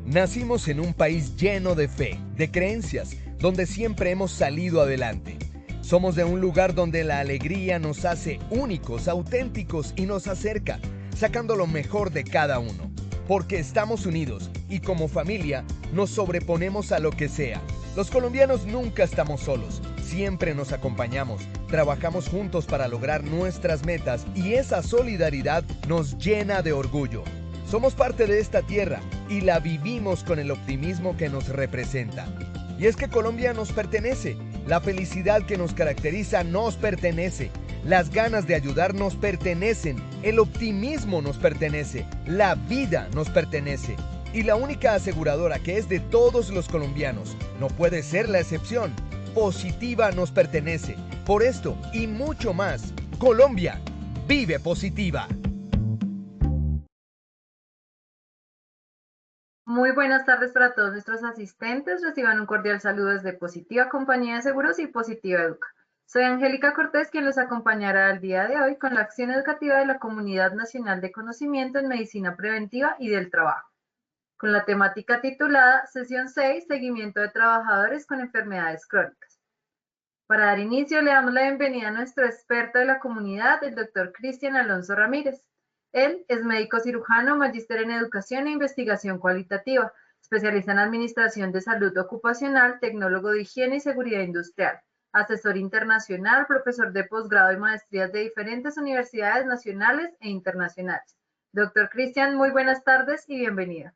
Nacimos en un país lleno de fe, de creencias, donde siempre hemos salido adelante. Somos de un lugar donde la alegría nos hace únicos, auténticos y nos acerca, sacando lo mejor de cada uno. Porque estamos unidos y como familia nos sobreponemos a lo que sea. Los colombianos nunca estamos solos, siempre nos acompañamos, trabajamos juntos para lograr nuestras metas y esa solidaridad nos llena de orgullo. Somos parte de esta tierra y la vivimos con el optimismo que nos representa. Y es que Colombia nos pertenece, la felicidad que nos caracteriza nos pertenece, las ganas de ayudar nos pertenecen, el optimismo nos pertenece, la vida nos pertenece. Y la única aseguradora que es de todos los colombianos, no puede ser la excepción, Positiva nos pertenece. Por esto y mucho más, Colombia vive Positiva. Muy buenas tardes para todos nuestros asistentes. Reciban un cordial saludo desde Positiva Compañía de Seguros y Positiva Educa. Soy Angélica Cortés, quien los acompañará el día de hoy con la acción educativa de la Comunidad Nacional de Conocimiento en Medicina Preventiva y del Trabajo, con la temática titulada Sesión 6, Seguimiento de Trabajadores con Enfermedades Crónicas. Para dar inicio, le damos la bienvenida a nuestro experto de la comunidad, el doctor Cristian Alonso Ramírez. Él es médico cirujano, magíster en educación e investigación cualitativa, especialista en administración de salud ocupacional, tecnólogo de higiene y seguridad industrial, asesor internacional, profesor de posgrado y maestrías de diferentes universidades nacionales e internacionales. Doctor Cristian, muy buenas tardes y bienvenido.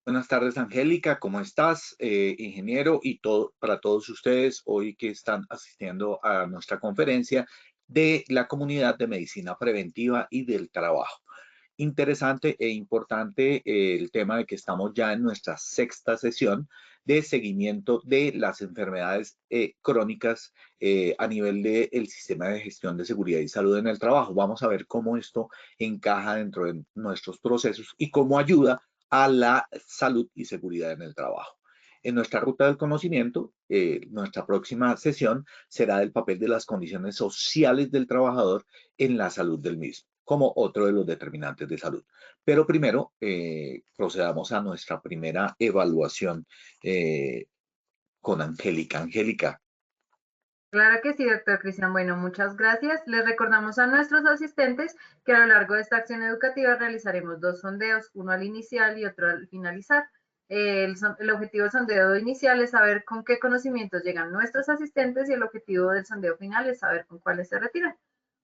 Buenas tardes, Angélica, ¿cómo estás? Ingeniero, y para todos ustedes hoy que están asistiendo a nuestra conferencia de la comunidad de medicina preventiva y del trabajo. Interesante e importante el tema de que estamos ya en nuestra sexta sesión de seguimiento de las enfermedades crónicas a nivel del sistema de gestión de seguridad y salud en el trabajo. Vamos a ver cómo esto encaja dentro de nuestros procesos y cómo ayuda a la salud y seguridad en el trabajo. En nuestra ruta del conocimiento, nuestra próxima sesión será del papel de las condiciones sociales del trabajador en la salud del mismo, como otro de los determinantes de salud. Pero primero, procedamos a nuestra primera evaluación con Angélica. Angélica. Claro que sí, doctor Cristian. Bueno, muchas gracias. Les recordamos a nuestros asistentes que a lo largo de esta acción educativa realizaremos dos sondeos, uno al inicial y otro al finalizar. El objetivo del sondeo inicial es saber con qué conocimientos llegan nuestros asistentes y el objetivo del sondeo final es saber con cuáles se retiran.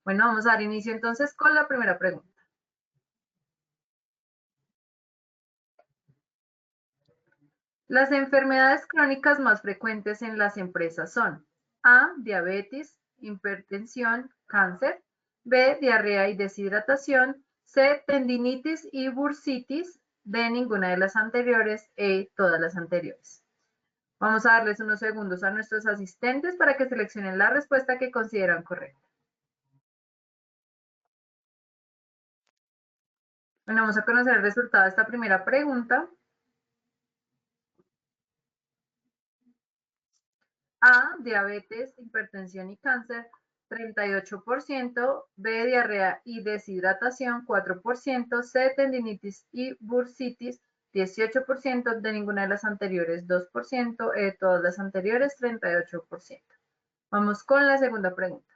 Bueno, vamos a dar inicio entonces con la primera pregunta. Las enfermedades crónicas más frecuentes en las empresas son A, diabetes, hipertensión, cáncer, B, diarrea y deshidratación, C, tendinitis y bursitis, D, ninguna de las anteriores, E, todas las anteriores. Vamos a darles unos segundos a nuestros asistentes para que seleccionen la respuesta que consideran correcta. Bueno, vamos a conocer el resultado de esta primera pregunta. A, diabetes, hipertensión y cáncer, 38%, B, diarrea y deshidratación, 4%, C, tendinitis y bursitis, 18%, de ninguna de las anteriores, 2%, E, todas las anteriores, 38%. Vamos con la segunda pregunta.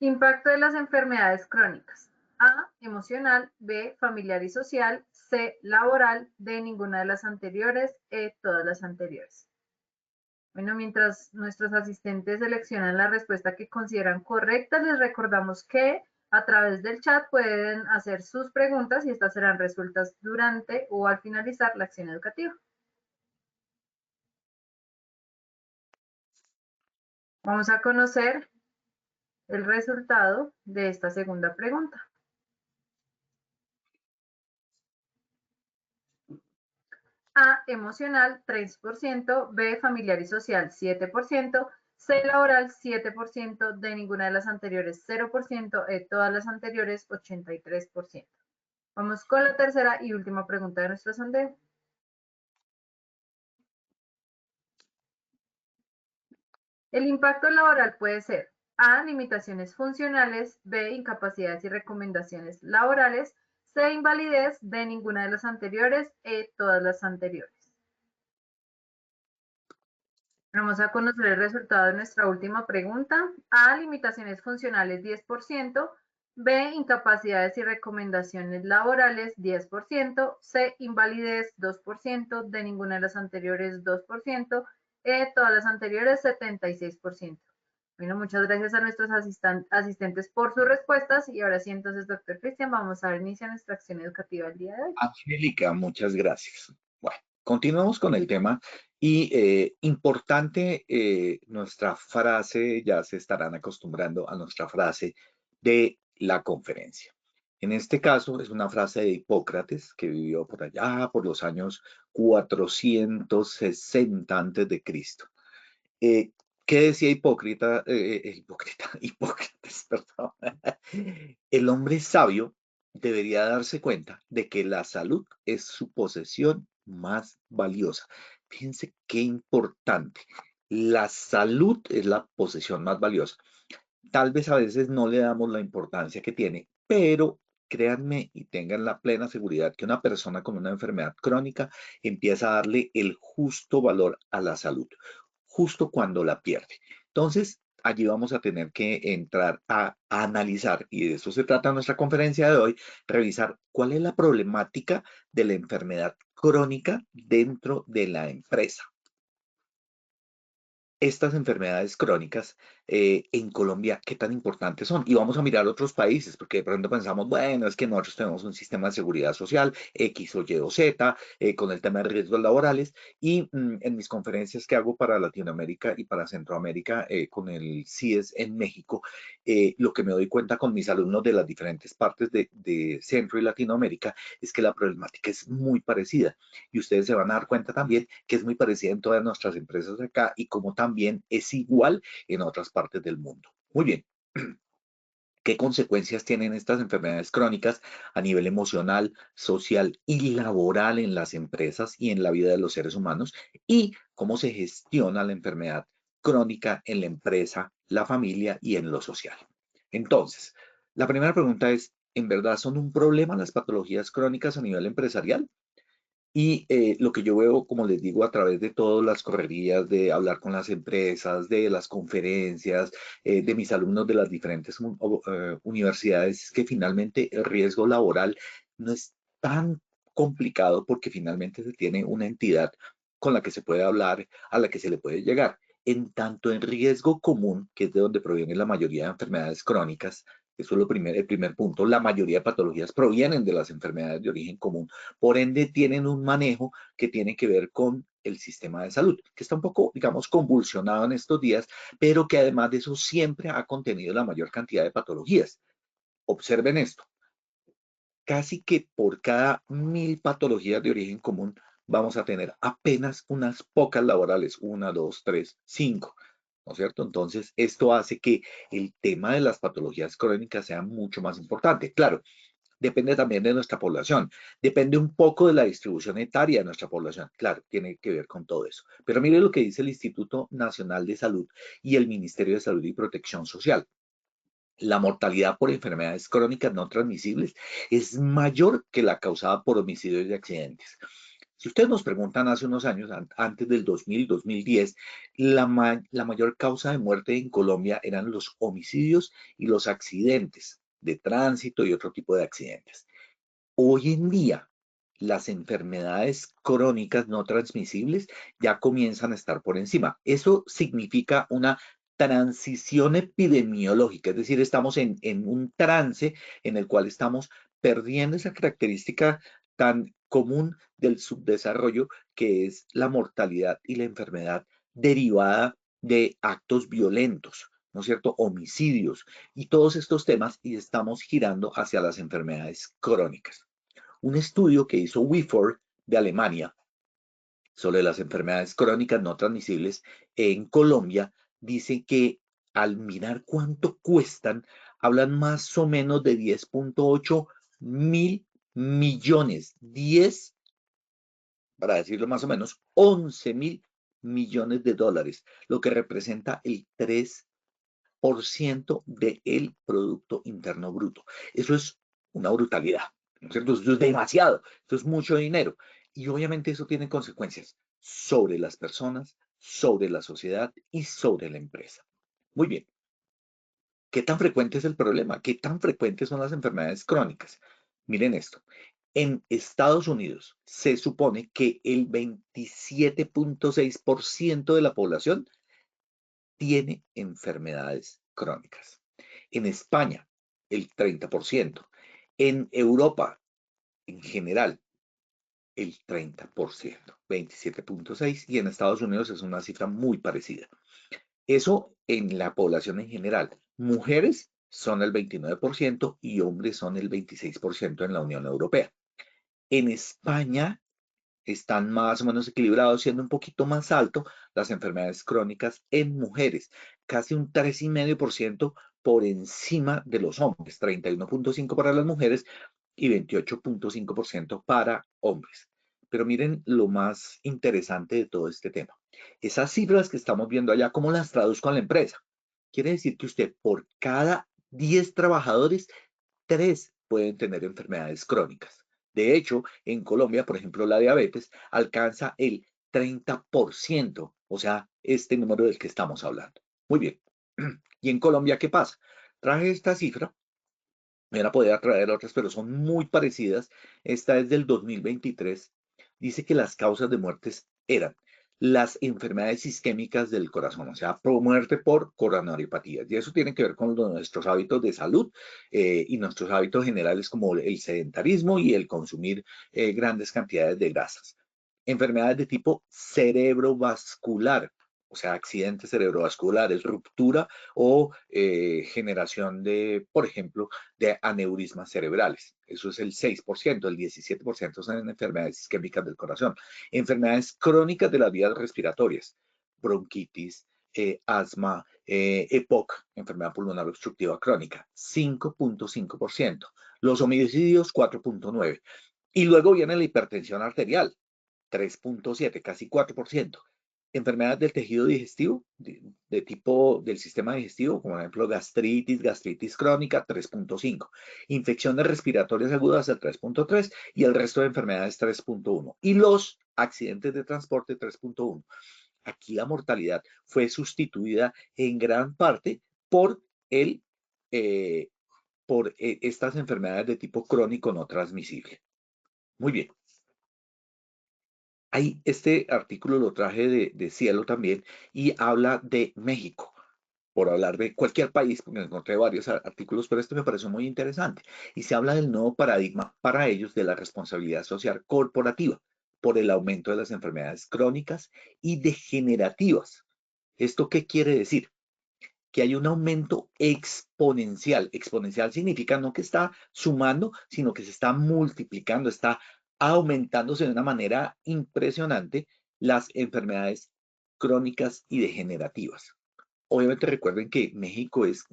Impacto de las enfermedades crónicas. A, emocional, B, familiar y social, C, laboral, D, ninguna de las anteriores, E, todas las anteriores. Bueno, mientras nuestros asistentes seleccionan la respuesta que consideran correcta, les recordamos que a través del chat pueden hacer sus preguntas y estas serán resueltas durante o al finalizar la acción educativa. Vamos a conocer el resultado de esta segunda pregunta. A, emocional, 3%, B, familiar y social, 7%, C, laboral, 7%, D, ninguna de las anteriores, 0%, E, todas las anteriores, 83%. Vamos con la tercera y última pregunta de nuestro sondeo. El impacto laboral puede ser A, limitaciones funcionales, B, incapacidades y recomendaciones laborales, C, invalidez, D, ninguna de las anteriores, E, todas las anteriores. Vamos a conocer el resultado de nuestra última pregunta. A, limitaciones funcionales 10%, B, incapacidades y recomendaciones laborales 10%, C, invalidez 2%, D, ninguna de las anteriores 2%, E, todas las anteriores 76%. Bueno, muchas gracias a nuestros asistentes por sus respuestas y ahora sí, entonces, doctor Cristian, vamos a dar inicio a nuestra acción educativa el día de hoy. Angélica, muchas gracias. Bueno, continuamos con el tema y importante nuestra frase, ya se estarán acostumbrando a nuestra frase de la conferencia. En este caso es una frase de Hipócrates que vivió por allá por los años 460 antes de Cristo. ¿Qué decía Hipócrates, perdón? El hombre sabio debería darse cuenta de que la salud es su posesión más valiosa. Fíjense qué importante. La salud es la posesión más valiosa. Tal vez a veces no le damos la importancia que tiene, pero créanme y tengan la plena seguridad que una persona con una enfermedad crónica empieza a darle el justo valor a la salud, justo cuando la pierde. Entonces, allí vamos a tener que entrar a analizar, y de eso se trata nuestra conferencia de hoy, revisar cuál es la problemática de la enfermedad crónica dentro de la empresa. Estas enfermedades crónicas en Colombia, ¿qué tan importantes son? Y vamos a mirar otros países, porque de pronto pensamos, bueno, es que nosotros tenemos un sistema de seguridad social, X o Y o Z, con el tema de riesgos laborales, y en mis conferencias que hago para Latinoamérica y para Centroamérica, con el CIES en México, lo que me doy cuenta con mis alumnos de las diferentes partes de Centro y Latinoamérica es que la problemática es muy parecida. Y ustedes se van a dar cuenta también que es muy parecida en todas nuestras empresas de acá y como también es igual en otras partes del mundo. Muy bien. ¿Qué consecuencias tienen estas enfermedades crónicas a nivel emocional, social y laboral en las empresas y en la vida de los seres humanos? ¿Y cómo se gestiona la enfermedad crónica en la empresa, la familia y en lo social? Entonces, la primera pregunta es, ¿en verdad son un problema las patologías crónicas a nivel empresarial? Y lo que yo veo, como les digo, a través de todas las correrías, de hablar con las empresas, de las conferencias, de mis alumnos de las diferentes universidades, es que finalmente el riesgo laboral no es tan complicado porque finalmente se tiene una entidad con la que se puede hablar, a la que se le puede llegar. En tanto en riesgo común, que es de donde proviene la mayoría de enfermedades crónicas, eso es el primer punto, la mayoría de patologías provienen de las enfermedades de origen común, por ende tienen un manejo que tiene que ver con el sistema de salud, que está un poco, digamos, convulsionado en estos días, pero que además de eso siempre ha contenido la mayor cantidad de patologías. Observen esto, casi que por cada 1000 patologías de origen común vamos a tener apenas unas pocas laborales, 1, 2, 3, 5, ¿no es cierto? Entonces, esto hace que el tema de las patologías crónicas sea mucho más importante. Claro, depende también de nuestra población, depende un poco de la distribución etaria de nuestra población, claro, tiene que ver con todo eso. Pero mire lo que dice el Instituto Nacional de Salud y el Ministerio de Salud y Protección Social. La mortalidad por enfermedades crónicas no transmisibles es mayor que la causada por homicidios y accidentes. Si ustedes nos preguntan hace unos años, antes del 2000, 2010, la mayor causa de muerte en Colombia eran los homicidios y los accidentes de tránsito y otro tipo de accidentes. Hoy en día, las enfermedades crónicas no transmisibles ya comienzan a estar por encima. Eso significa una transición epidemiológica, es decir, estamos en un trance en el cual estamos perdiendo esa característica tan común del subdesarrollo que es la mortalidad y la enfermedad derivada de actos violentos, ¿no es cierto? Homicidios y todos estos temas y estamos girando hacia las enfermedades crónicas. Un estudio que hizo Wifor de Alemania sobre las enfermedades crónicas no transmisibles en Colombia dice que al mirar cuánto cuestan, hablan más o menos de 10.8 mil millones, 10, para decirlo más o menos, 11 mil millones de dólares, lo que representa el 3% del Producto Interno Bruto. Eso es una brutalidad. ¿no es cierto? Esto es demasiado, esto es mucho dinero. Y obviamente eso tiene consecuencias sobre las personas, sobre la sociedad y sobre la empresa. Muy bien. ¿Qué tan frecuente es el problema? ¿Qué tan frecuentes son las enfermedades crónicas? Miren esto. En Estados Unidos se supone que el 27.6% de la población tiene enfermedades crónicas. En España, el 30%. En Europa, en general, el 30%, 27.6%. Y en Estados Unidos es una cifra muy parecida. Eso en la población en general. Mujeres son el 29% y hombres son el 26% en la Unión Europea. En España están más o menos equilibrados, siendo un poquito más alto las enfermedades crónicas en mujeres, casi un 3,5% por encima de los hombres, 31.5% para las mujeres y 28.5% para hombres. Pero miren lo más interesante de todo este tema. Esas cifras que estamos viendo allá, ¿cómo las traduzco a la empresa? Quiere decir que usted por cada 10 trabajadores, 3 pueden tener enfermedades crónicas. De hecho, en Colombia, por ejemplo, la diabetes alcanza el 30%, o sea, este número del que estamos hablando. Muy bien. ¿Y en Colombia qué pasa? Traje esta cifra, me van a poder traer otras, pero son muy parecidas. Esta es del 2023. Dice que las causas de muertes eran las enfermedades isquémicas del corazón, o sea, muerte por coronariopatías. Y eso tiene que ver con nuestros hábitos de salud y nuestros hábitos generales como el sedentarismo y el consumir grandes cantidades de grasas. Enfermedades de tipo cerebrovascular, o sea, accidentes cerebrovasculares, ruptura o generación de, por ejemplo, de aneurismas cerebrales. Eso es el 6%, el 17% son enfermedades isquémicas del corazón. Enfermedades crónicas de las vías respiratorias, bronquitis, asma, EPOC, enfermedad pulmonar obstructiva crónica, 5.5%. Los homicidios, 4.9%. Y luego viene la hipertensión arterial, 3.7%, casi 4%. Enfermedades del tejido digestivo, de tipo del sistema digestivo, como por ejemplo gastritis crónica, 3.5. Infecciones respiratorias agudas, el 3.3. Y el resto de enfermedades, 3.1. Y los accidentes de transporte, 3.1. Aquí la mortalidad fue sustituida en gran parte por, estas enfermedades de tipo crónico no transmisible. Muy bien. Ahí este artículo lo traje de Cielo también y habla de México, por hablar de cualquier país, porque encontré varios artículos, pero este me pareció muy interesante. Y se habla del nuevo paradigma para ellos de la responsabilidad social corporativa por el aumento de las enfermedades crónicas y degenerativas. ¿Esto qué quiere decir? Que hay un aumento exponencial. Exponencial significa no que está sumando, sino que se está multiplicando, está aumentándose de una manera impresionante las enfermedades crónicas y degenerativas. Obviamente recuerden que México es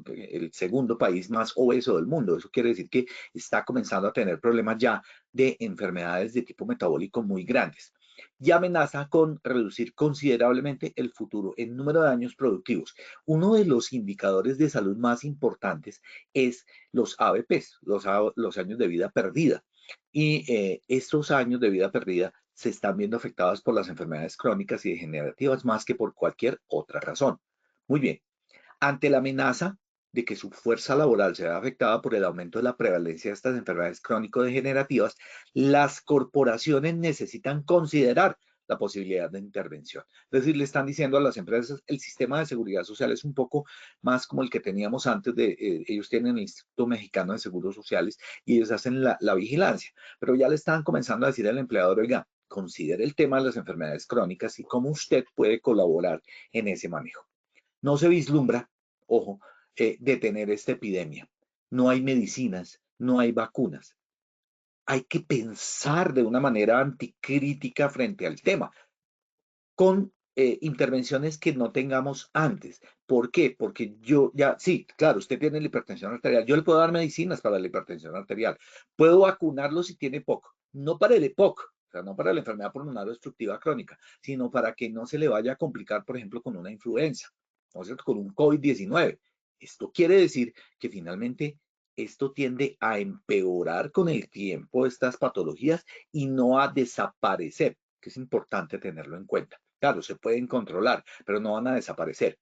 el segundo país más obeso del mundo. Eso quiere decir que está comenzando a tener problemas ya de enfermedades de tipo metabólico muy grandes y amenaza con reducir considerablemente el futuro en número de años productivos. Uno de los indicadores de salud más importantes es los ABPs, los años de vida perdida. Y estos años de vida perdida se están viendo afectados por las enfermedades crónicas y degenerativas más que por cualquier otra razón. Muy bien, ante la amenaza de que su fuerza laboral se vea afectada por el aumento de la prevalencia de estas enfermedades crónico-degenerativas, las corporaciones necesitan considerar la posibilidad de intervención. Es decir, le están diciendo a las empresas, el sistema de seguridad social es un poco más como el que teníamos antes ellos tienen el Instituto Mexicano de Seguros Sociales y ellos hacen la vigilancia, pero ya le están comenzando a decir al empleador, oiga, considere el tema de las enfermedades crónicas y cómo usted puede colaborar en ese manejo. No se vislumbra, ojo, detener esta epidemia. No hay medicinas, no hay vacunas. Hay que pensar de una manera anticrítica frente al tema, con intervenciones que no tengamos antes. ¿Por qué? Porque yo ya, sí, claro, usted tiene la hipertensión arterial. Yo le puedo dar medicinas para la hipertensión arterial. Puedo vacunarlo si tiene POC. No para el EPOC, o sea, no para la enfermedad pulmonar obstructiva crónica, sino para que no se le vaya a complicar, por ejemplo, con una influenza, ¿no es cierto? Con un COVID-19. Esto quiere decir que finalmente esto tiende a empeorar con el tiempo estas patologías y no a desaparecer, que es importante tenerlo en cuenta. Claro, se pueden controlar, pero no van a desaparecer.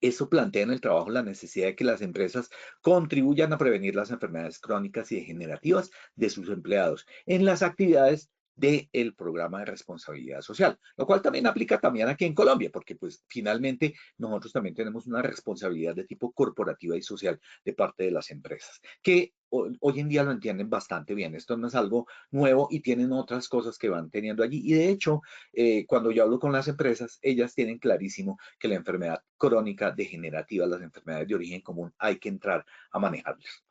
Eso plantea en el trabajo la necesidad de que las empresas contribuyan a prevenir las enfermedades crónicas y degenerativas de sus empleados en las actividades del programa de responsabilidad social, lo cual también aplica también aquí en Colombia, porque pues finalmente nosotros también tenemos una responsabilidad de tipo corporativa y social de parte de las empresas, que hoy en día lo entienden bastante bien. Esto no es algo nuevo y tienen otras cosas que van teniendo allí. Y de hecho, cuando yo hablo con las empresas, ellas tienen clarísimo que la enfermedad crónica degenerativa, las enfermedades de origen común, hay que entrar a manejarlas.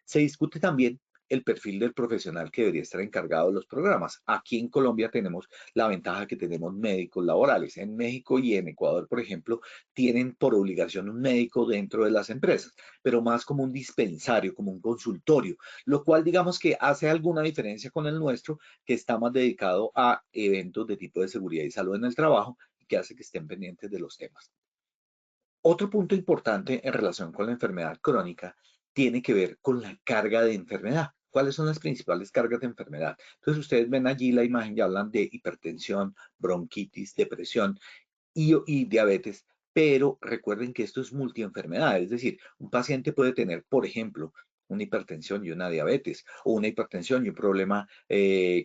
Se discute también el perfil del profesional que debería estar encargado de los programas. Aquí en Colombia tenemos la ventaja que tenemos médicos laborales. En México y en Ecuador, por ejemplo, tienen por obligación un médico dentro de las empresas, pero más como un dispensario, como un consultorio, lo cual digamos que hace alguna diferencia con el nuestro, que está más dedicado a eventos de tipo de seguridad y salud en el trabajo y que hace que estén pendientes de los temas. Otro punto importante en relación con la enfermedad crónica tiene que ver con la carga de enfermedad. ¿Cuáles son las principales cargas de enfermedad? Entonces ustedes ven allí la imagen y hablan de hipertensión, bronquitis, depresión y diabetes, pero recuerden que esto es multienfermedad, es decir, un paciente puede tener, por ejemplo, una hipertensión y una diabetes, o una hipertensión y un problema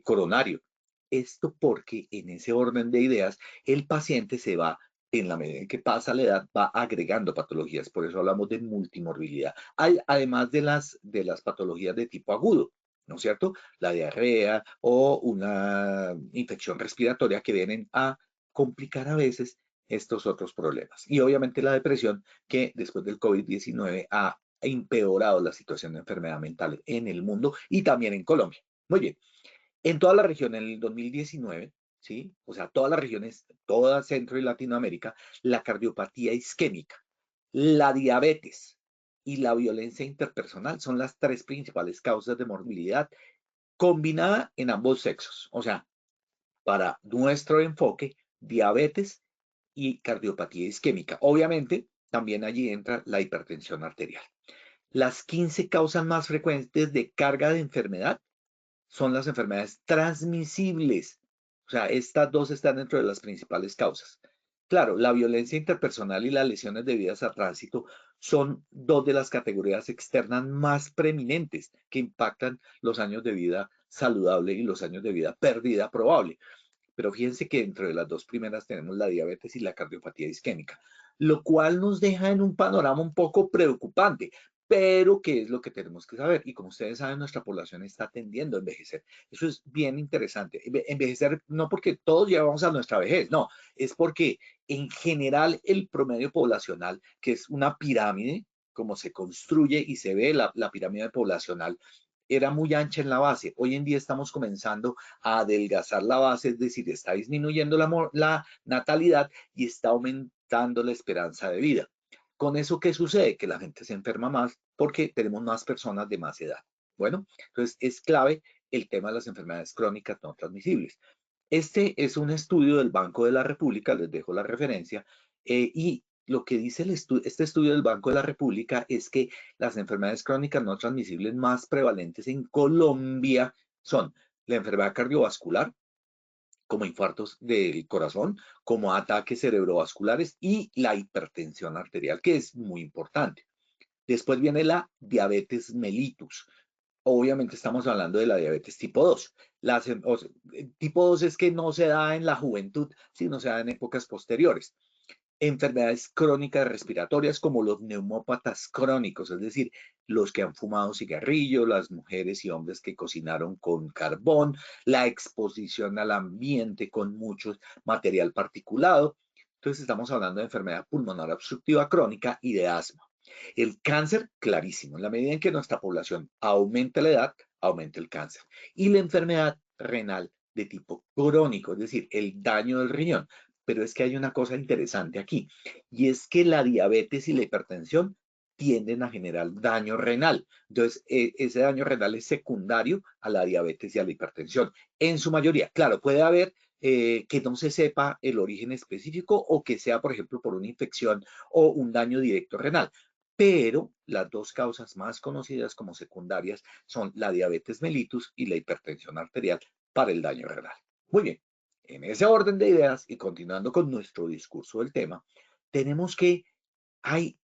coronario. Esto porque en ese orden de ideas, el paciente se va, en la medida en que pasa la edad, va agregando patologías, por eso hablamos de multimorbilidad. Hay, además de las patologías de tipo agudo, ¿no es cierto? La diarrea o una infección respiratoria que vienen a complicar a veces estos otros problemas. Y obviamente la depresión, que después del COVID-19 ha empeorado la situación de enfermedad mental en el mundo y también en Colombia. Muy bien, en toda la región en el 2019, ¿sí? O sea, todas las regiones, toda Centro y Latinoamérica, la cardiopatía isquémica, la diabetes y la violencia interpersonal son las tres principales causas de morbilidad combinada en ambos sexos. O sea, para nuestro enfoque, diabetes y cardiopatía isquémica. Obviamente, también allí entra la hipertensión arterial. Las 15 causas más frecuentes de carga de enfermedad son las enfermedades transmisibles. O sea, estas dos están dentro de las principales causas. Claro, la violencia interpersonal y las lesiones debidas a tránsito son dos de las categorías externas más preeminentes que impactan los años de vida saludable y los años de vida pérdida probable. Pero fíjense que dentro de las dos primeras tenemos la diabetes y la cardiopatía isquémica, lo cual nos deja en un panorama un poco preocupante. Pero, ¿qué es lo que tenemos que saber? Y como ustedes saben, nuestra población está tendiendo a envejecer. Eso es bien interesante. Envejecer no porque todos llevamos a nuestra vejez, no, es porque en general el promedio poblacional, que es una pirámide, como se construye y se ve la pirámide poblacional, era muy ancha en la base. Hoy en día estamos comenzando a adelgazar la base, es decir, está disminuyendo la natalidad y está aumentando la esperanza de vida. ¿Con eso qué sucede? Que la gente se enferma más porque tenemos más personas de más edad. Bueno, entonces es clave el tema de las enfermedades crónicas no transmisibles. Este es un estudio del Banco de la República, les dejo la referencia, y lo que dice este estudio del Banco de la República es que las enfermedades crónicas no transmisibles más prevalentes en Colombia son la enfermedad cardiovascular, como infartos del corazón, como ataques cerebrovasculares y la hipertensión arterial, que es muy importante. Después viene la diabetes mellitus. Obviamente estamos hablando de la diabetes tipo 2. Tipo 2 es que no se da en la juventud, sino se da en épocas posteriores. Enfermedades crónicas respiratorias como los neumópatas crónicos, es decir, los que han fumado cigarrillo, las mujeres y hombres que cocinaron con carbón, la exposición al ambiente con mucho material particulado. Entonces estamos hablando de enfermedad pulmonar obstructiva crónica y de asma. El cáncer, clarísimo, en la medida en que nuestra población aumenta la edad, aumenta el cáncer. Y la enfermedad renal de tipo crónico, es decir, el daño del riñón. Pero es que hay una cosa interesante aquí, y es que la diabetes y la hipertensión tienden a generar daño renal. Entonces, ese daño renal es secundario a la diabetes y a la hipertensión. En su mayoría, claro, puede haber que no se sepa el origen específico o que sea, por ejemplo, por una infección o un daño directo renal. pero las dos causas más conocidas como secundarias son la diabetes mellitus y la hipertensión arterial para el daño renal. Muy bien, en ese orden de ideas y continuando con nuestro discurso del tema, tenemos que hay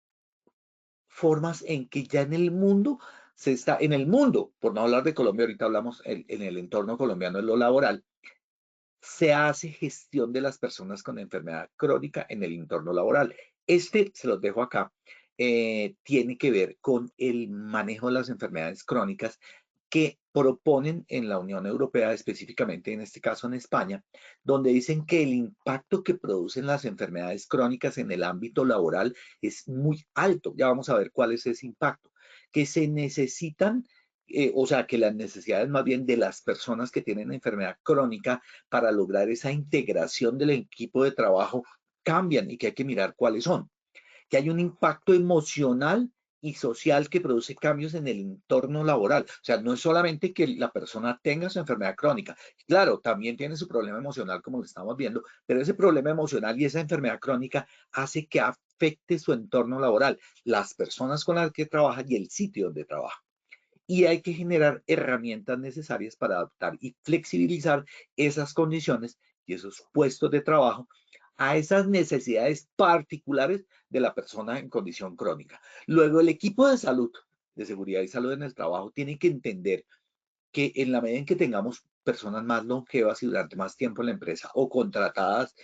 formas en que ya en el mundo en el mundo, por no hablar de Colombia, ahorita hablamos en el entorno colombiano en lo laboral, se hace gestión de las personas con enfermedad crónica en el entorno laboral. Se los dejo acá, tiene que ver con el manejo de las enfermedades crónicas que proponen en la Unión Europea, específicamente en este caso en España, donde dicen que el impacto que producen las enfermedades crónicas en el ámbito laboral es muy alto. Ya vamos a ver cuál es ese impacto, que se necesitan, o sea, que las necesidades más bien de las personas que tienen enfermedad crónica para lograr esa integración del equipo de trabajo cambian y que hay que mirar cuáles son, que hay un impacto emocional y social que produce cambios en el entorno laboral. O sea, no es solamente que la persona tenga su enfermedad crónica. Claro, también tiene su problema emocional, como lo estamos viendo, pero ese problema emocional y esa enfermedad crónica hace que afecte su entorno laboral, las personas con las que trabaja y el sitio donde trabaja. Y hay que generar herramientas necesarias para adaptar y flexibilizar esas condiciones y esos puestos de trabajo a esas necesidades particulares de la persona en condición crónica. Luego, el equipo de salud, de seguridad y salud en el trabajo, tiene que entender que en la medida en que tengamos personas más longevas y durante más tiempo en la empresa o contratadas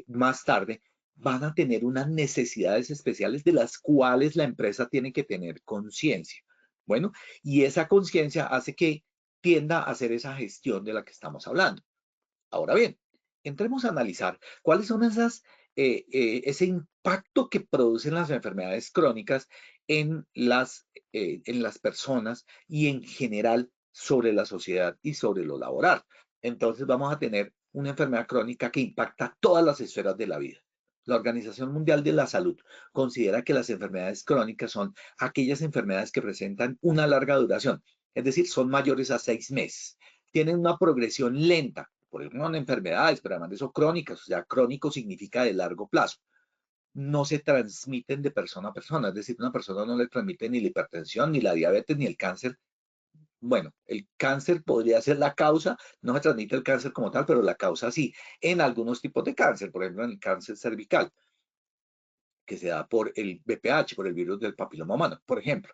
más tarde, van a tener unas necesidades especiales de las cuales la empresa tiene que tener conciencia. Bueno, y esa conciencia hace que tienda a hacer esa gestión de la que estamos hablando. Ahora bien, entremos a analizar cuáles son ese impacto que producen las enfermedades crónicas en las personas y en general sobre la sociedad y sobre lo laboral. Entonces vamos a tener una enfermedad crónica que impacta todas las esferas de la vida. La Organización Mundial de la Salud considera que las enfermedades crónicas son aquellas enfermedades que presentan una larga duración, es decir, son mayores a 6 meses. Tienen una progresión lenta, por ejemplo, en enfermedades, pero además de eso crónicas, o sea, crónico significa de largo plazo. No se transmiten de persona a persona, es decir, una persona no le transmite ni la hipertensión, ni la diabetes, ni el cáncer. Bueno, el cáncer podría ser la causa, no se transmite el cáncer como tal, pero la causa sí, en algunos tipos de cáncer, por ejemplo, en el cáncer cervical, que se da por el VPH, por el virus del papiloma humano, por ejemplo,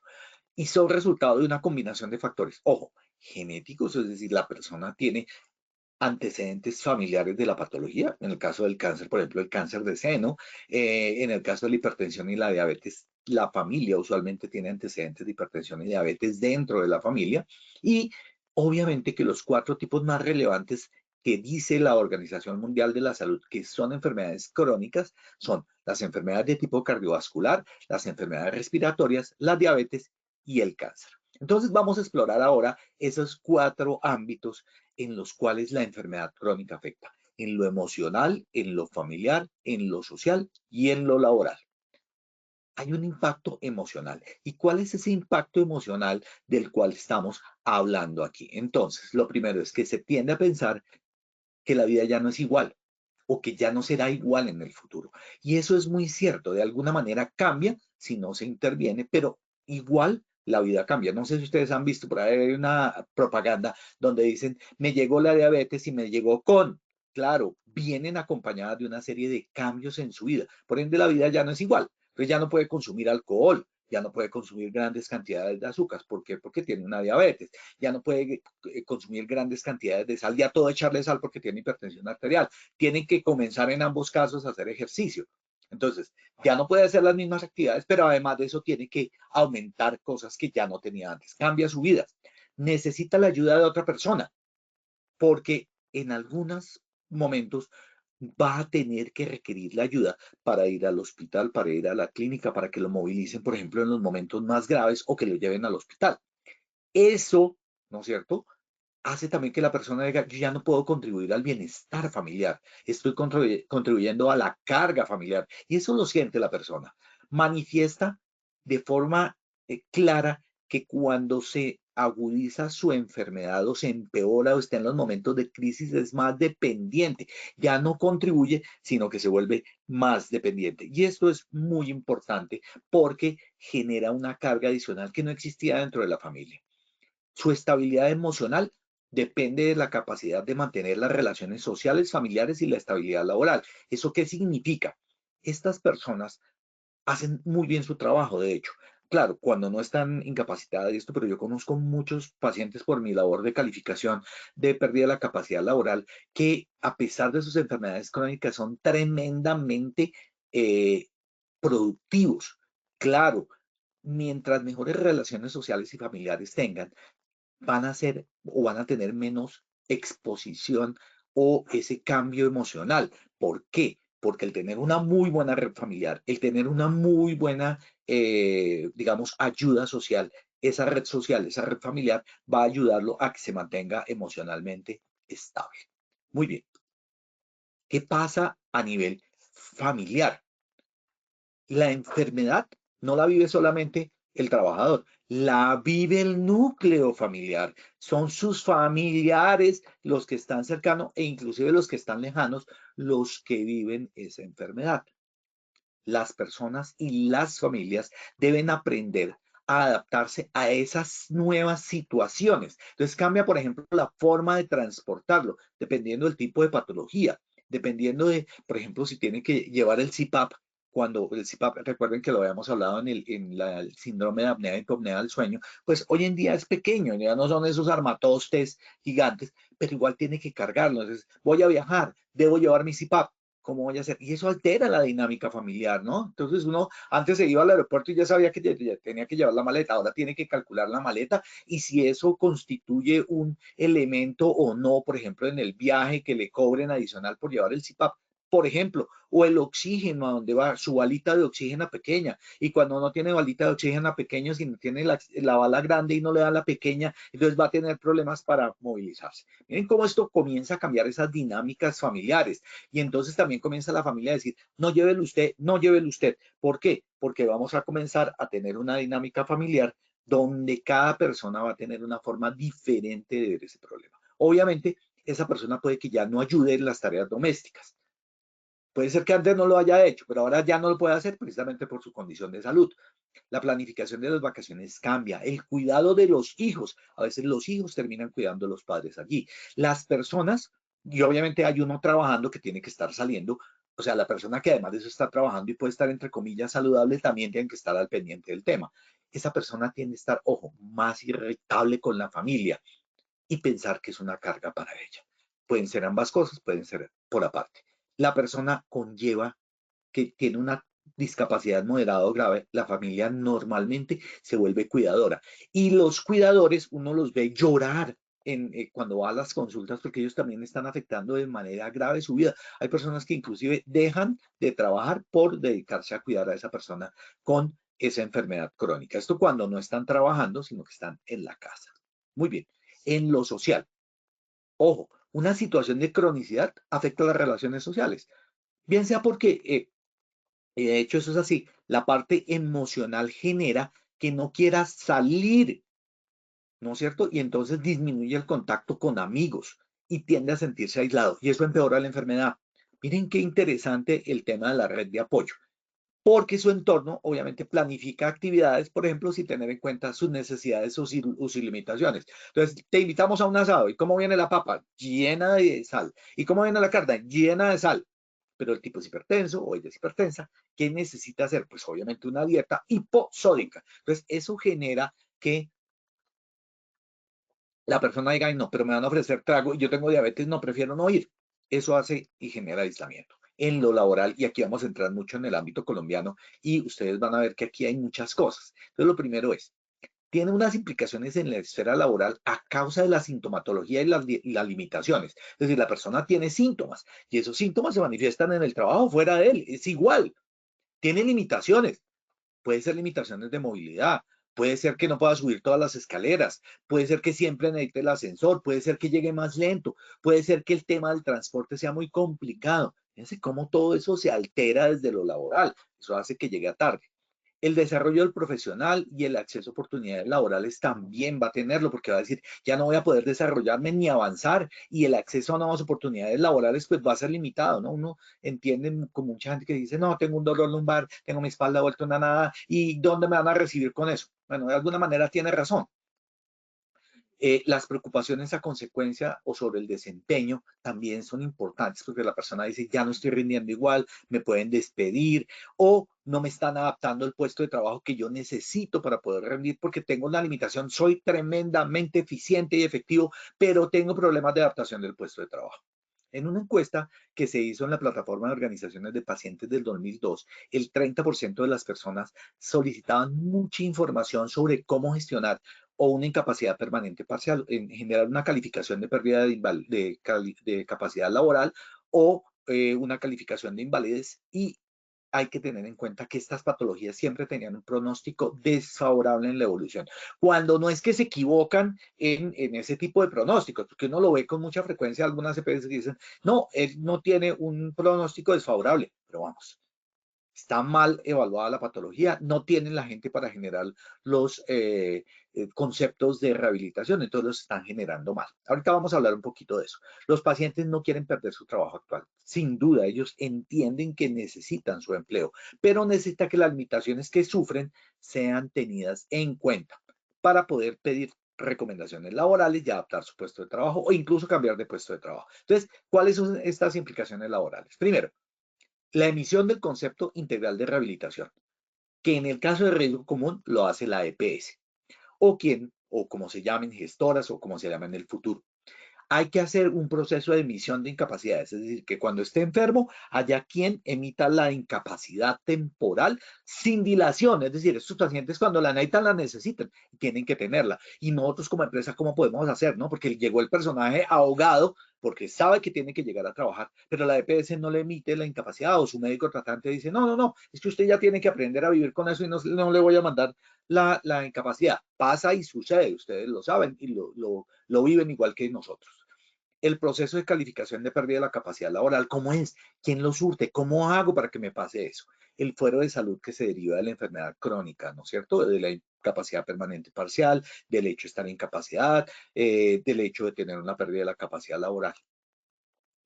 y son resultado de una combinación de factores, ojo, genéticos, es decir, la persona tiene antecedentes familiares de la patología, en el caso del cáncer, por ejemplo, el cáncer de seno, en el caso de la hipertensión y la diabetes, la familia usualmente tiene antecedentes de hipertensión y diabetes dentro de la familia, y obviamente que los 4 tipos más relevantes que dice la Organización Mundial de la Salud que son enfermedades crónicas son las enfermedades de tipo cardiovascular, las enfermedades respiratorias, la diabetes y el cáncer. Entonces vamos a explorar ahora esos 4 ámbitos en los cuales la enfermedad crónica afecta, en lo emocional, en lo familiar, en lo social y en lo laboral. Hay un impacto emocional. ¿Y cuál es ese impacto emocional del cual estamos hablando aquí? Entonces, lo primero es que se tiende a pensar que la vida ya no es igual o que ya no será igual en el futuro. Y eso es muy cierto. De alguna manera cambia si no se interviene, pero igual la vida cambia. No sé si ustedes han visto, por ahí hay una propaganda donde dicen, me llegó la diabetes y me llegó con. Claro, vienen acompañadas de una serie de cambios en su vida. Por ende, la vida ya no es igual. Entonces ya no puede consumir alcohol, ya no puede consumir grandes cantidades de azúcar. ¿Por qué? Porque tiene una diabetes. Ya no puede consumir grandes cantidades de sal, ya todo echarle sal porque tiene hipertensión arterial. Tienen que comenzar en ambos casos a hacer ejercicio. Entonces, ya no puede hacer las mismas actividades, pero además de eso tiene que aumentar cosas que ya no tenía antes. Cambia su vida. Necesita la ayuda de otra persona porque en algunos momentos va a tener que requerir la ayuda para ir al hospital, para ir a la clínica, para que lo movilicen, por ejemplo, en los momentos más graves o que lo lleven al hospital. Eso, ¿no es cierto?, hace también que la persona diga, yo ya no puedo contribuir al bienestar familiar, estoy contribuyendo a la carga familiar. Y eso lo siente la persona. Manifiesta de forma clara que cuando se agudiza su enfermedad o se empeora o está en los momentos de crisis, es más dependiente. Ya no contribuye, sino que se vuelve más dependiente. Y esto es muy importante porque genera una carga adicional que no existía dentro de la familia. Su estabilidad emocional depende de la capacidad de mantener las relaciones sociales, familiares y la estabilidad laboral. ¿Eso qué significa? Estas personas hacen muy bien su trabajo, de hecho. Claro, cuando no están incapacitadas y esto, pero yo conozco muchos pacientes por mi labor de calificación de pérdida de la capacidad laboral que a pesar de sus enfermedades crónicas son tremendamente eh, productivos. Claro, mientras mejores relaciones sociales y familiares tengan, van a ser o van a tener menos exposición o ese cambio emocional. ¿Por qué? Porque el tener una muy buena red familiar, el tener una muy buena, digamos, ayuda social, esa red social, esa red familiar va a ayudarlo a que se mantenga emocionalmente estable. Muy bien. ¿Qué pasa a nivel familiar? La enfermedad no la vive solamente el trabajador, la vive el núcleo familiar. Son sus familiares los que están cercanos e inclusive los que están lejanos los que viven esa enfermedad. Las personas y las familias deben aprender a adaptarse a esas nuevas situaciones. Entonces cambia, por ejemplo, la forma de transportarlo, dependiendo del tipo de patología, dependiendo de, por ejemplo, si tiene que llevar el CPAP, cuando el CPAP, recuerden que lo habíamos hablado el síndrome de apnea y hipopnea del sueño, pues hoy en día es pequeño, ya no son esos armatostes gigantes, pero igual tiene que cargarlo. Entonces, voy a viajar, debo llevar mi CPAP. ¿Cómo voy a hacer? Y eso altera la dinámica familiar, ¿no? Entonces uno antes se iba al aeropuerto y ya sabía que ya tenía que llevar la maleta, ahora tiene que calcular la maleta y si eso constituye un elemento o no, por ejemplo, en el viaje que le cobren adicional por llevar el CPAP, por ejemplo, o el oxígeno a donde va, su balita de oxígeno pequeña, y cuando no tiene balita de oxígeno pequeña, sino tiene la bala grande y no le da la pequeña, entonces va a tener problemas para movilizarse. Miren cómo esto comienza a cambiar esas dinámicas familiares. Y entonces también comienza la familia a decir, no llévelo usted, no llévelo usted. ¿Por qué? Porque vamos a comenzar a tener una dinámica familiar donde cada persona va a tener una forma diferente de ver ese problema. Obviamente, esa persona puede que ya no ayude en las tareas domésticas. Puede ser que antes no lo haya hecho, pero ahora ya no lo puede hacer precisamente por su condición de salud. La planificación de las vacaciones cambia. El cuidado de los hijos. A veces los hijos terminan cuidando a los padres allí. Las personas, y obviamente hay uno trabajando que tiene que estar saliendo. O sea, la persona que además de eso está trabajando y puede estar entre comillas saludable, también tiene que estar al pendiente del tema. Esa persona tiene que estar, ojo, más irritable con la familia y pensar que es una carga para ella. Pueden ser ambas cosas, pueden ser por aparte. La persona conlleva que tiene una discapacidad moderada o grave, la familia normalmente se vuelve cuidadora. Y los cuidadores, uno los ve llorar cuando va a las consultas porque ellos también están afectando de manera grave su vida. Hay personas que inclusive dejan de trabajar por dedicarse a cuidar a esa persona con esa enfermedad crónica. Esto cuando no están trabajando, sino que están en la casa. Muy bien. En lo social, ojo, una situación de cronicidad afecta a las relaciones sociales. Bien sea porque y de hecho eso es así, la parte emocional genera que no quieras salir, ¿no es cierto? Y entonces disminuye el contacto con amigos y tiende a sentirse aislado y eso empeora la enfermedad. Miren qué interesante el tema de la red de apoyo, porque su entorno obviamente planifica actividades, por ejemplo, sin tener en cuenta sus necesidades o sus limitaciones. Entonces, te invitamos a un asado y ¿cómo viene la papa? Llena de sal. ¿Y cómo viene la carne? Llena de sal. Pero el tipo es hipertenso o ella es hipertensa, ¿qué necesita hacer? Pues obviamente una dieta hiposódica. Entonces, eso genera que la persona diga, ay, no, pero me van a ofrecer trago y yo tengo diabetes, no, prefiero no ir. Eso hace y genera aislamiento. En lo laboral, y aquí vamos a entrar mucho en el ámbito colombiano, y ustedes van a ver que aquí hay muchas cosas. Entonces, lo primero es, tiene unas implicaciones en la esfera laboral a causa de la sintomatología y las limitaciones. Es decir, la persona tiene síntomas y esos síntomas se manifiestan en el trabajo fuera de él. Es igual, tiene limitaciones. Puede ser limitaciones de movilidad, puede ser que no pueda subir todas las escaleras, puede ser que siempre necesite el ascensor, puede ser que llegue más lento, puede ser que el tema del transporte sea muy complicado. Fíjense cómo todo eso se altera desde lo laboral. Eso hace que llegue a tarde. El desarrollo del profesional y el acceso a oportunidades laborales también va a tenerlo, porque va a decir, ya no voy a poder desarrollarme ni avanzar, y el acceso a nuevas oportunidades laborales pues va a ser limitado, ¿no? Uno entiende con mucha gente que dice, no, tengo un dolor lumbar, tengo mi espalda vuelta una nada, ¿y dónde me van a recibir con eso? Bueno, de alguna manera tiene razón. Las preocupaciones a consecuencia o sobre el desempeño también son importantes, porque la persona dice, ya no estoy rindiendo igual, me pueden despedir o no me están adaptando el puesto de trabajo que yo necesito para poder rendir porque tengo una limitación, soy tremendamente eficiente y efectivo, pero tengo problemas de adaptación del puesto de trabajo. En una encuesta que se hizo en la plataforma de organizaciones de pacientes del 2002, el 30% de las personas solicitaban mucha información sobre cómo gestionar o una incapacidad permanente parcial, en general una calificación de pérdida de capacidad laboral o una calificación de invalidez, y hay que tener en cuenta que estas patologías siempre tenían un pronóstico desfavorable en la evolución. Cuando no es que se equivocan en ese tipo de pronósticos, porque uno lo ve con mucha frecuencia, algunas EPS dicen, no, él no tiene un pronóstico desfavorable, pero vamos, está mal evaluada la patología, no tienen la gente para generar los conceptos de rehabilitación, entonces los están generando mal. Ahorita vamos a hablar un poquito de eso. Los pacientes no quieren perder su trabajo actual. Sin duda, ellos entienden que necesitan su empleo, pero necesita que las limitaciones que sufren sean tenidas en cuenta para poder pedir recomendaciones laborales y adaptar su puesto de trabajo o incluso cambiar de puesto de trabajo. Entonces, ¿cuáles son estas implicaciones laborales? Primero, la emisión del concepto integral de rehabilitación, que en el caso de riesgo común lo hace la EPS, o como se llamen, gestoras, o como se llamen en el futuro. Hay que hacer un proceso de emisión de incapacidades, es decir, que cuando esté enfermo haya quien emita la incapacidad temporal sin dilación, es decir, estos pacientes cuando la necesitan, tienen que tenerla. Y nosotros como empresa, ¿cómo podemos hacer? ¿No? Porque llegó el personaje ahogado porque sabe que tiene que llegar a trabajar, pero la EPS no le emite la incapacidad o su médico tratante dice, no, no, no, es que usted ya tiene que aprender a vivir con eso y no le voy a mandar la incapacidad. Pasa y sucede, ustedes lo saben y lo viven igual que nosotros. El proceso de calificación de pérdida de la capacidad laboral, ¿cómo es? ¿Quién lo surte? ¿Cómo hago para que me pase eso? El fuero de salud que se deriva de la enfermedad crónica, ¿no es cierto? De la incapacidad permanente parcial, del hecho de estar en incapacidad, del hecho de tener una pérdida de la capacidad laboral.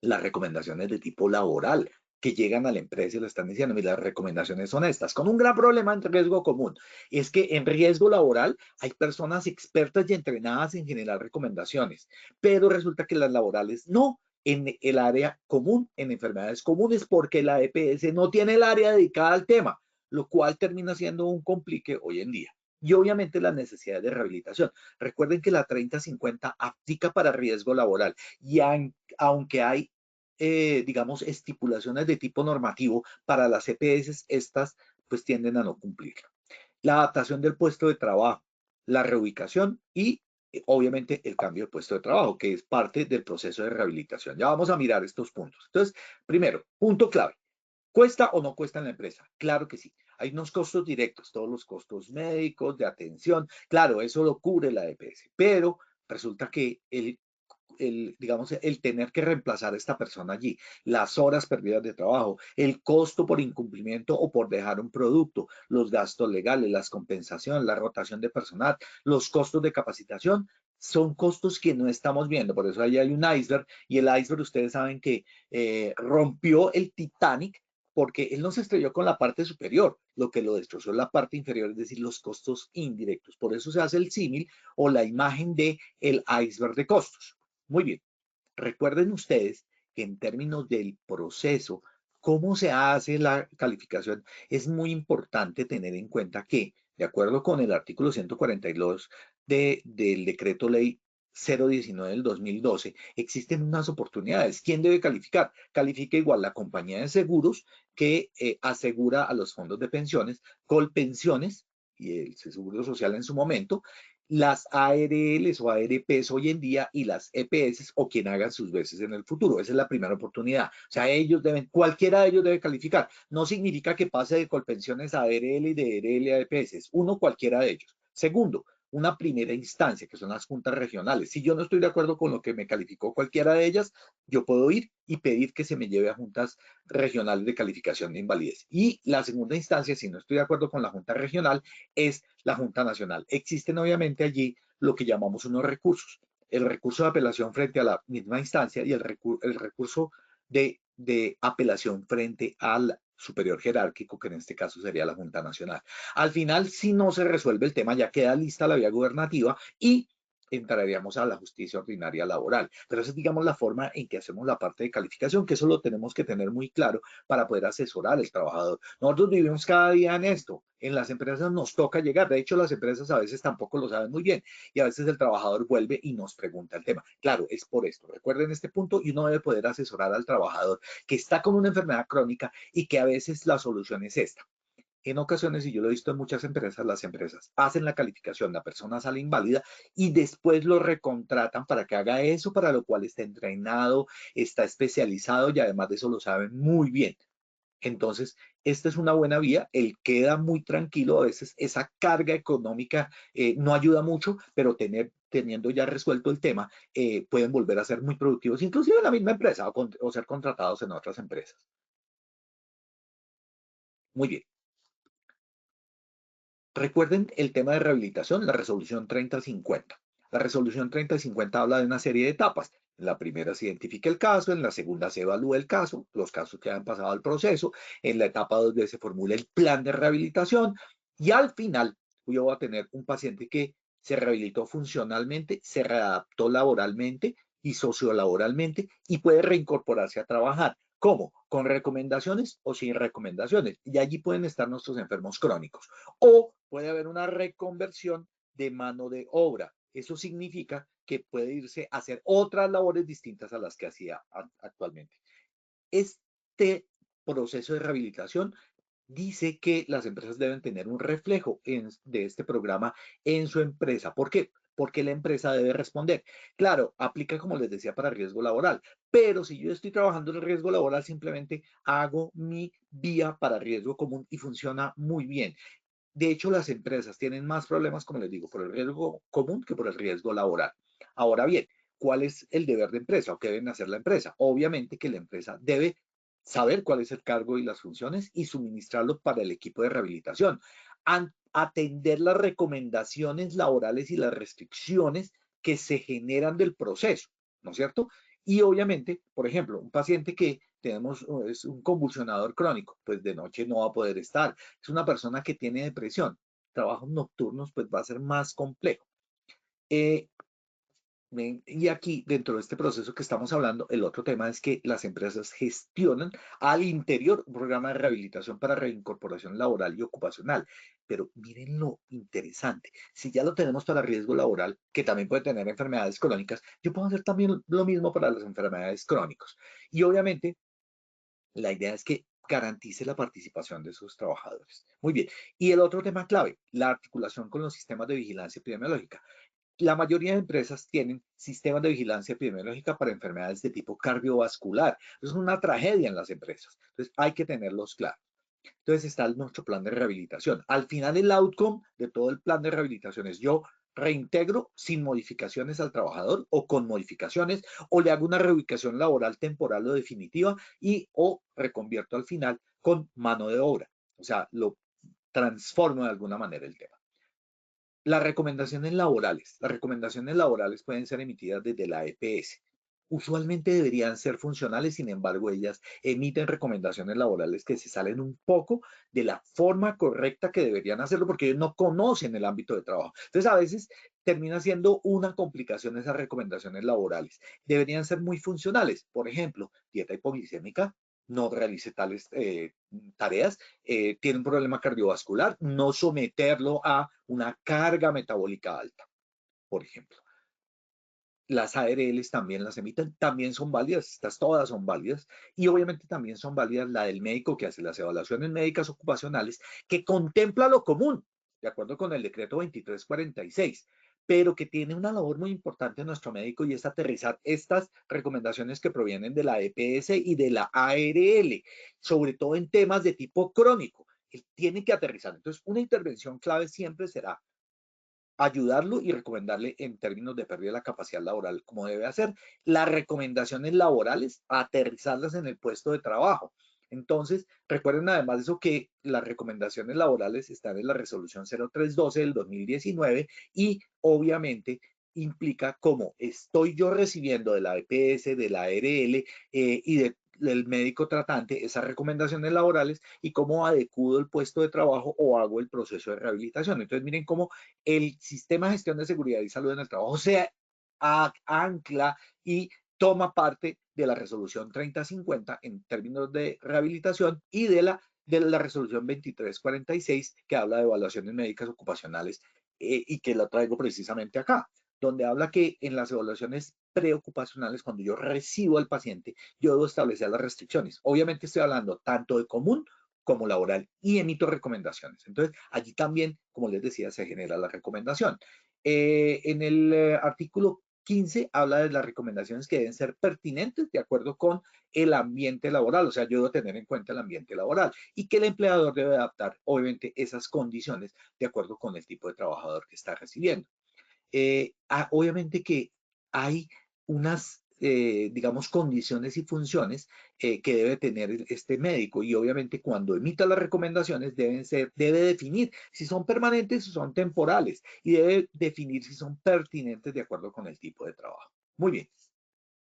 Las recomendaciones de tipo laboral que llegan a la empresa y le están diciendo, mira, las recomendaciones son estas, con un gran problema en riesgo común. Es que en riesgo laboral hay personas expertas y entrenadas en generar recomendaciones, pero resulta que las laborales no, en el área común, en enfermedades comunes, porque la EPS no tiene el área dedicada al tema, lo cual termina siendo un complique hoy en día. Y obviamente las necesidades de rehabilitación. Recuerden que la 3050 aplica para riesgo laboral y aunque hay digamos, estipulaciones de tipo normativo para las EPS, estas pues tienden a no cumplirlo. La adaptación del puesto de trabajo, la reubicación y obviamente el cambio de puesto de trabajo, que es parte del proceso de rehabilitación. Ya vamos a mirar estos puntos. Entonces, primero, punto clave. ¿Cuesta o no cuesta en la empresa? Claro que sí. Hay unos costos directos, todos los costos médicos, de atención. Claro, eso lo cubre la EPS, pero resulta que digamos, el tener que reemplazar a esta persona allí, las horas perdidas de trabajo, el costo por incumplimiento o por dejar un producto, los gastos legales, las compensaciones, la rotación de personal, los costos de capacitación, son costos que no estamos viendo. Por eso ahí hay un iceberg y el iceberg ustedes saben que rompió el Titanic porque él no se estrelló con la parte superior, lo que lo destrozó es la parte inferior, es decir, los costos indirectos. Por eso se hace el símil o la imagen de el iceberg de costos. Muy bien, recuerden ustedes que en términos del proceso, cómo se hace la calificación, es muy importante tener en cuenta que, de acuerdo con el artículo 142 del decreto ley 019 del 2012, existen unas oportunidades. ¿Quién debe calificar? Califica igual la compañía de seguros que asegura a los fondos de pensiones, Colpensiones y el Seguro Social en su momento, las ARLs o ARPs hoy en día y las EPS o quien haga sus veces en el futuro. Esa es la primera oportunidad. O sea, ellos deben, cualquiera de ellos debe calificar. No significa que pase de Colpensiones a ARL y de ARL a EPS. Uno, cualquiera de ellos. Segundo, una primera instancia, que son las juntas regionales. Si yo no estoy de acuerdo con lo que me calificó cualquiera de ellas, yo puedo ir y pedir que se me lleve a juntas regionales de calificación de invalidez. Y la segunda instancia, si no estoy de acuerdo con la junta regional, es la junta nacional. Existen obviamente allí lo que llamamos unos recursos. El recurso de apelación frente a la misma instancia y el recurso de apelación frente al superior jerárquico, que en este caso sería la Junta Nacional. Al final, si no se resuelve el tema, ya queda lista la vía gubernativa y entraríamos a la justicia ordinaria laboral. Pero esa es, digamos, la forma en que hacemos la parte de calificación, que eso lo tenemos que tener muy claro para poder asesorar al trabajador. Nosotros vivimos cada día en esto. En las empresas nos toca llegar. De hecho, las empresas a veces tampoco lo saben muy bien y a veces el trabajador vuelve y nos pregunta el tema. Claro, es por esto. Recuerden este punto y uno debe poder asesorar al trabajador que está con una enfermedad crónica y que a veces la solución es esta. En ocasiones, y yo lo he visto en muchas empresas, las empresas hacen la calificación, la persona sale inválida y después lo recontratan para que haga eso, para lo cual está entrenado, está especializado y además de eso lo sabe muy bien. Entonces, esta es una buena vía, él queda muy tranquilo, a veces esa carga económica no ayuda mucho, pero teniendo ya resuelto el tema, pueden volver a ser muy productivos, inclusive en la misma empresa o ser contratados en otras empresas. Muy bien. Recuerden el tema de rehabilitación, la resolución 3050. La resolución 3050 habla de una serie de etapas. En la primera se identifica el caso, en la segunda se evalúa el caso, los casos que han pasado al proceso, en la etapa 2 se formula el plan de rehabilitación y al final yo voy a tener un paciente que se rehabilitó funcionalmente, se readaptó laboralmente y sociolaboralmente y puede reincorporarse a trabajar. ¿Cómo? ¿Con recomendaciones o sin recomendaciones? Y allí pueden estar nuestros enfermos crónicos. O puede haber una reconversión de mano de obra. Eso significa que puede irse a hacer otras labores distintas a las que hacía actualmente. Este proceso de rehabilitación dice que las empresas deben tener un reflejo de este programa en su empresa. ¿Por qué? Porque la empresa debe responder. Claro, aplica, como les decía, para riesgo laboral, pero si yo estoy trabajando en el riesgo laboral, simplemente hago mi vía para riesgo común y funciona muy bien. De hecho, las empresas tienen más problemas, como les digo, por el riesgo común que por el riesgo laboral. Ahora bien, ¿cuál es el deber de empresa o qué deben hacer la empresa? Obviamente que la empresa debe saber cuál es el cargo y las funciones y suministrarlo para el equipo de rehabilitación. Atender las recomendaciones laborales y las restricciones que se generan del proceso, ¿no es cierto? Y obviamente, por ejemplo, un paciente que tenemos es un convulsionador crónico, pues de noche no va a poder estar. Es una persona que tiene depresión, trabajos nocturnos, pues va a ser más complejo. Y aquí, dentro de este proceso que estamos hablando, el otro tema es que las empresas gestionan al interior un programa de rehabilitación para reincorporación laboral y ocupacional. Pero miren lo interesante, si ya lo tenemos para riesgo laboral, que también puede tener enfermedades crónicas, yo puedo hacer también lo mismo para las enfermedades crónicas. Y obviamente, la idea es que garantice la participación de sus trabajadores. Muy bien. Y el otro tema clave, la articulación con los sistemas de vigilancia epidemiológica. La mayoría de empresas tienen sistemas de vigilancia epidemiológica para enfermedades de tipo cardiovascular. Es una tragedia en las empresas. Entonces, hay que tenerlos claros. Entonces, está nuestro plan de rehabilitación. Al final, el outcome de todo el plan de rehabilitación es yo reintegro sin modificaciones al trabajador o con modificaciones o le hago una reubicación laboral temporal o definitiva y o reconvierto al final con mano de obra. O sea, lo transformo de alguna manera el tema. Las recomendaciones laborales pueden ser emitidas desde la EPS. Usualmente deberían ser funcionales, sin embargo, ellas emiten recomendaciones laborales que se salen un poco de la forma correcta que deberían hacerlo porque ellos no conocen el ámbito de trabajo. Entonces, a veces termina siendo una complicación esas recomendaciones laborales. Deberían ser muy funcionales. Por ejemplo, dieta hipoglicémica, no realice tales tareas, tiene un problema cardiovascular, no someterlo a una carga metabólica alta, por ejemplo. Las ARLs también las emiten, también son válidas, estas todas son válidas, y obviamente también son válidas la del médico que hace las evaluaciones médicas ocupacionales, que contempla lo común, de acuerdo con el decreto 2346, pero que tiene una labor muy importante en nuestro médico y es aterrizar estas recomendaciones que provienen de la EPS y de la ARL, sobre todo en temas de tipo crónico. Él tiene que aterrizar. Entonces, una intervención clave siempre será ayudarlo y recomendarle en términos de pérdida de la capacidad laboral cómo debe hacer. Las recomendaciones laborales, aterrizarlas en el puesto de trabajo. Entonces, recuerden además de eso que las recomendaciones laborales están en la resolución 0312 del 2019 y obviamente implica cómo estoy yo recibiendo de la EPS, de la ARL del médico tratante esas recomendaciones laborales y cómo adecuo el puesto de trabajo o hago el proceso de rehabilitación. Entonces, miren cómo el sistema de gestión de seguridad y salud en el trabajo se ancla y toma parte de la resolución 3050 en términos de rehabilitación y de la resolución 2346 que habla de evaluaciones médicas ocupacionales y que la traigo precisamente acá, donde habla que en las evaluaciones preocupacionales, cuando yo recibo al paciente, yo debo establecer las restricciones. Obviamente estoy hablando tanto de común como laboral y emito recomendaciones. Entonces, allí también, como les decía, se genera la recomendación. En el artículo 15 habla de las recomendaciones que deben ser pertinentes de acuerdo con el ambiente laboral, o sea, yo debo tener en cuenta el ambiente laboral y que el empleador debe adaptar, obviamente, esas condiciones de acuerdo con el tipo de trabajador que está recibiendo. Obviamente que hay unas, digamos, condiciones y funciones que debe tener este médico y obviamente cuando emita las recomendaciones debe definir si son permanentes o son temporales y debe definir si son pertinentes de acuerdo con el tipo de trabajo. Muy bien.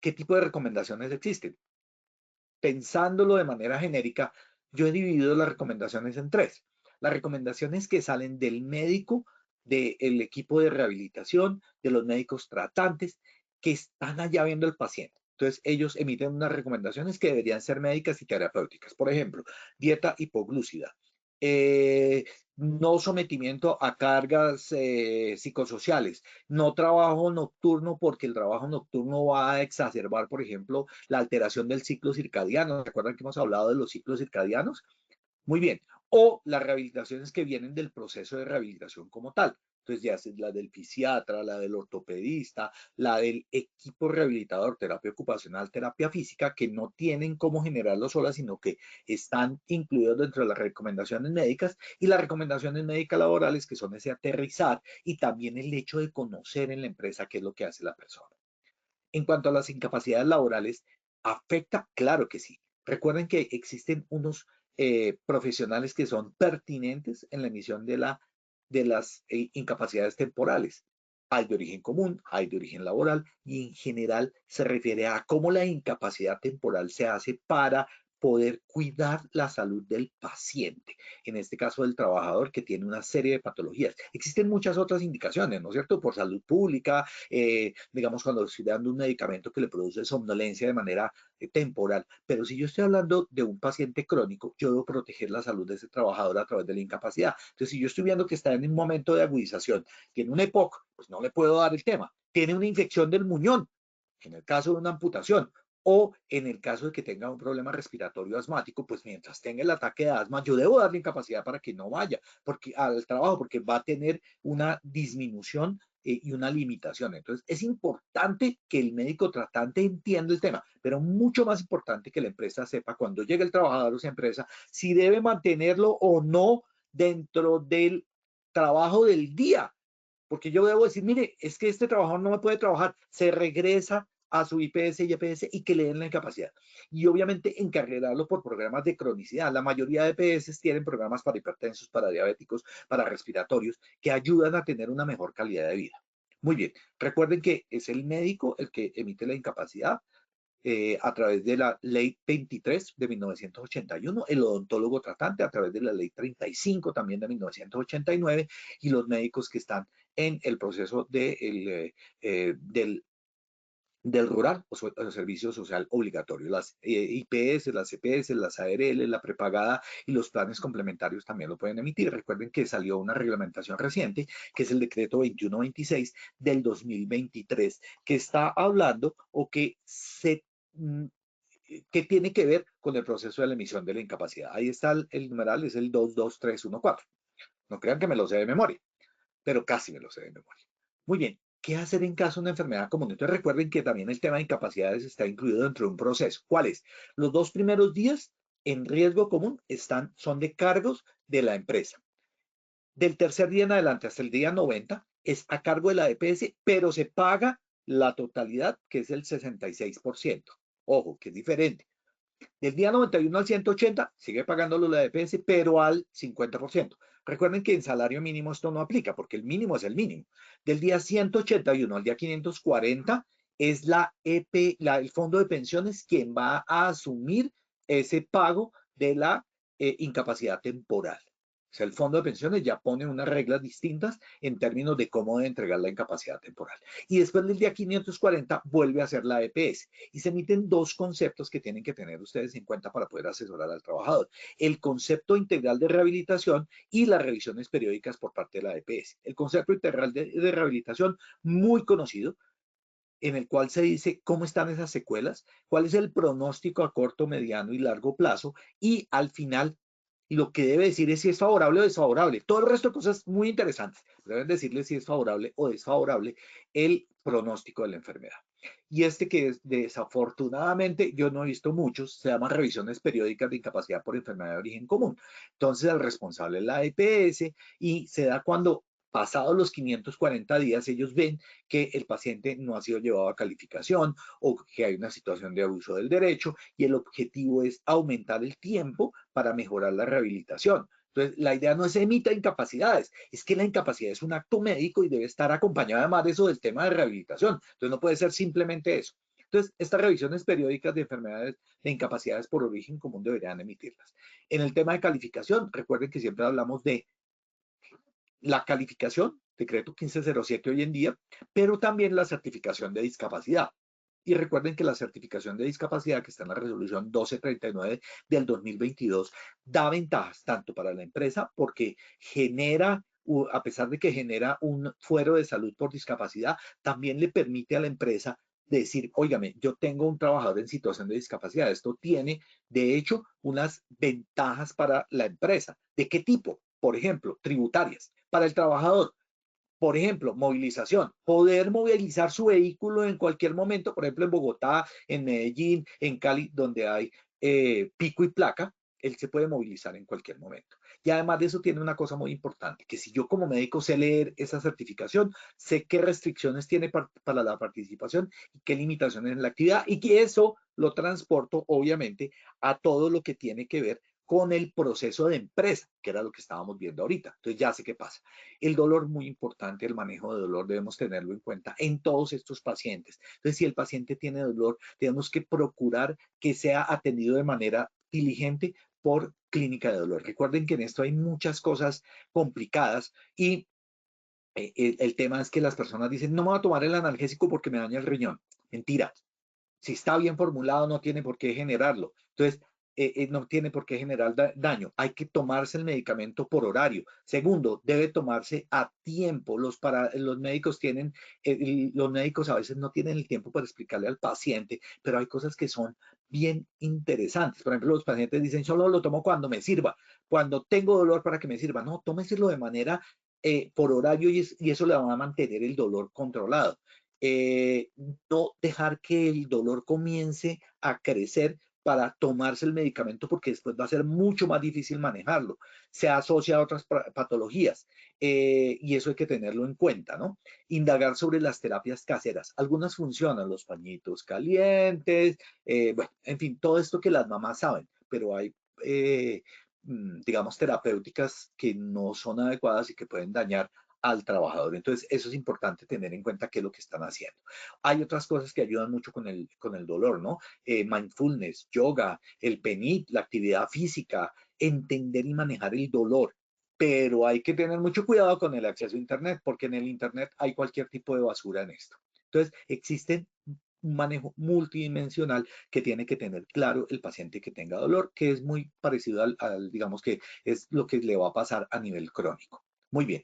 ¿Qué tipo de recomendaciones existen? Pensándolo de manera genérica, yo he dividido las recomendaciones en tres. Las recomendaciones que salen del médico, del equipo de rehabilitación, de los médicos tratantes, que están allá viendo al paciente. Entonces, ellos emiten unas recomendaciones que deberían ser médicas y terapéuticas. Por ejemplo, dieta hipoglúcida, no sometimiento a cargas psicosociales, no trabajo nocturno porque el trabajo nocturno va a exacerbar, por ejemplo, la alteración del ciclo circadiano. ¿Recuerdan que hemos hablado de los ciclos circadianos? Muy bien. O las rehabilitaciones que vienen del proceso de rehabilitación como tal. Entonces ya es la del fisiatra, la del ortopedista, la del equipo rehabilitador, terapia ocupacional, terapia física, que no tienen cómo generarlo solas, sino que están incluidos dentro de las recomendaciones médicas y las recomendaciones médicas laborales, que son ese aterrizar y también el hecho de conocer en la empresa qué es lo que hace la persona. En cuanto a las incapacidades laborales, ¿afecta? Claro que sí. Recuerden que existen unos profesionales que son pertinentes en la emisión de las incapacidades temporales. Hay de origen común, hay de origen laboral y en general se refiere a cómo la incapacidad temporal se hace para poder cuidar la salud del paciente, en este caso del trabajador que tiene una serie de patologías. Existen muchas otras indicaciones, ¿no es cierto? Por salud pública, digamos cuando estoy dando un medicamento que le produce somnolencia de manera temporal, pero si yo estoy hablando de un paciente crónico, yo debo proteger la salud de ese trabajador a través de la incapacidad. Entonces, si yo estoy viendo que está en un momento de agudización, tiene un EPOC, pues no le puedo dar el tema. Tiene una infección del muñón, en el caso de una amputación, o en el caso de que tenga un problema respiratorio asmático, pues mientras tenga el ataque de asma, yo debo darle incapacidad para que no vaya al trabajo, porque va a tener una disminución y una limitación. Entonces, es importante que el médico tratante entienda el tema, pero mucho más importante que la empresa sepa cuando llegue el trabajador a esa empresa si debe mantenerlo o no dentro del trabajo del día. Porque yo debo decir, mire, es que este trabajador no me puede trabajar, se regresa a su IPS y EPS y que le den la incapacidad. Y obviamente encargarlo por programas de cronicidad. La mayoría de EPS tienen programas para hipertensos, para diabéticos, para respiratorios, que ayudan a tener una mejor calidad de vida. Muy bien, recuerden que es el médico el que emite la incapacidad a través de la ley 23 de 1981, el odontólogo tratante a través de la ley 35 también de 1989 y los médicos que están en el proceso del rural o el servicio social obligatorio. Las IPS, las CPS, las ARL, la prepagada y los planes complementarios también lo pueden emitir. Recuerden que salió una reglamentación reciente, que es el decreto 2126 del 2023, que está hablando o que ¿qué tiene que ver con el proceso de la emisión de la incapacidad? Ahí está el numeral, es el 22314. No crean que me lo sé de memoria, pero casi me lo sé de memoria. Muy bien, ¿qué hacer en caso de una enfermedad común? Entonces recuerden que también el tema de incapacidades está incluido dentro de un proceso. ¿Cuál es? Los 2 primeros días en riesgo común son de cargos de la empresa. Del tercer día en adelante hasta el día 90 es a cargo de la EPS, pero se paga la totalidad, que es el 66%. Ojo, que es diferente. Del día 91 al 180 sigue pagándolo la EPS, pero al 50%. Recuerden que en salario mínimo esto no aplica porque el mínimo es el mínimo. Del día 181 al día 540 es el Fondo de Pensiones quien va a asumir ese pago de la incapacidad temporal. O sea, el Fondo de Pensiones ya pone unas reglas distintas en términos de cómo debe entregar la incapacidad temporal. Y después del día 540 vuelve a ser la EPS. Y se emiten dos conceptos que tienen que tener ustedes en cuenta para poder asesorar al trabajador. El concepto integral de rehabilitación y las revisiones periódicas por parte de la EPS. El concepto integral de rehabilitación, muy conocido, en el cual se dice cómo están esas secuelas, cuál es el pronóstico a corto, mediano y largo plazo, y al final lo que debe decir es si es favorable o desfavorable. Todo el resto de cosas muy interesantes, pero deben decirle si es favorable o desfavorable el pronóstico de la enfermedad. Y este que es, desafortunadamente yo no he visto muchos, se llaman revisiones periódicas de incapacidad por enfermedad de origen común. Entonces el responsable es la EPS y se da cuando pasados los 540 días ellos ven que el paciente no ha sido llevado a calificación o que hay una situación de abuso del derecho y el objetivo es aumentar el tiempo para mejorar la rehabilitación. Entonces, la idea no es emita incapacidades, es que la incapacidad es un acto médico y debe estar acompañado además de eso del tema de rehabilitación. Entonces, no puede ser simplemente eso. Entonces, estas revisiones periódicas de enfermedades de incapacidades por origen común deberían emitirlas. En el tema de calificación, recuerden que siempre hablamos de la calificación, decreto 1507 hoy en día, pero también la certificación de discapacidad. Y recuerden que la certificación de discapacidad que está en la resolución 1239 del 2022 da ventajas tanto para la empresa porque genera, a pesar de que genera un fuero de salud por discapacidad, también le permite a la empresa decir, óigame, yo tengo un trabajador en situación de discapacidad. Esto tiene, de hecho, unas ventajas para la empresa. ¿De qué tipo? Por ejemplo, tributarias. Para el trabajador, por ejemplo, movilización, poder movilizar su vehículo en cualquier momento, por ejemplo, en Bogotá, en Medellín, en Cali, donde hay pico y placa, él se puede movilizar en cualquier momento. Y además de eso tiene una cosa muy importante, que si yo como médico sé leer esa certificación, sé qué restricciones tiene para la participación y qué limitaciones en la actividad y que eso lo transporto obviamente a todo lo que tiene que ver con el proceso de empresa, que era lo que estábamos viendo ahorita. Entonces ya sé qué pasa. El dolor, muy importante, el manejo de dolor debemos tenerlo en cuenta en todos estos pacientes. Entonces, si el paciente tiene dolor, tenemos que procurar que sea atendido de manera diligente por clínica de dolor. Recuerden que en esto hay muchas cosas complicadas y el tema es que las personas dicen, no me voy a tomar el analgésico porque me daña el riñón. Mentira. Si está bien formulado, no tiene por qué generarlo. Entonces, no tiene por qué generar daño. Hay que tomarse el medicamento por horario. Segundo, debe tomarse a tiempo. Los médicos los médicos a veces no tienen el tiempo para explicarle al paciente, pero hay cosas que son bien interesantes. Por ejemplo, los pacientes dicen, solo lo tomo cuando me sirva, cuando tengo dolor para que me sirva. No, tómeselo de manera por horario y eso le va a mantener el dolor controlado. No dejar que el dolor comience a crecer para tomarse el medicamento porque después va a ser mucho más difícil manejarlo. Se asocia a otras patologías y eso hay que tenerlo en cuenta, ¿no? Indagar sobre las terapias caseras. Algunas funcionan, los pañitos calientes, bueno, en fin, todo esto que las mamás saben, pero hay, digamos, terapéuticas que no son adecuadas y que pueden dañar al trabajador. Entonces, eso es importante tener en cuenta qué es lo que están haciendo. Hay otras cosas que ayudan mucho con el dolor, ¿no? Mindfulness, yoga, el PENIT, la actividad física, entender y manejar el dolor. Pero hay que tener mucho cuidado con el acceso a Internet, porque en el Internet hay cualquier tipo de basura en esto. Entonces, existen un manejo multidimensional que tiene que tener claro el paciente que tenga dolor, que es muy parecido digamos que es lo que le va a pasar a nivel crónico. Muy bien.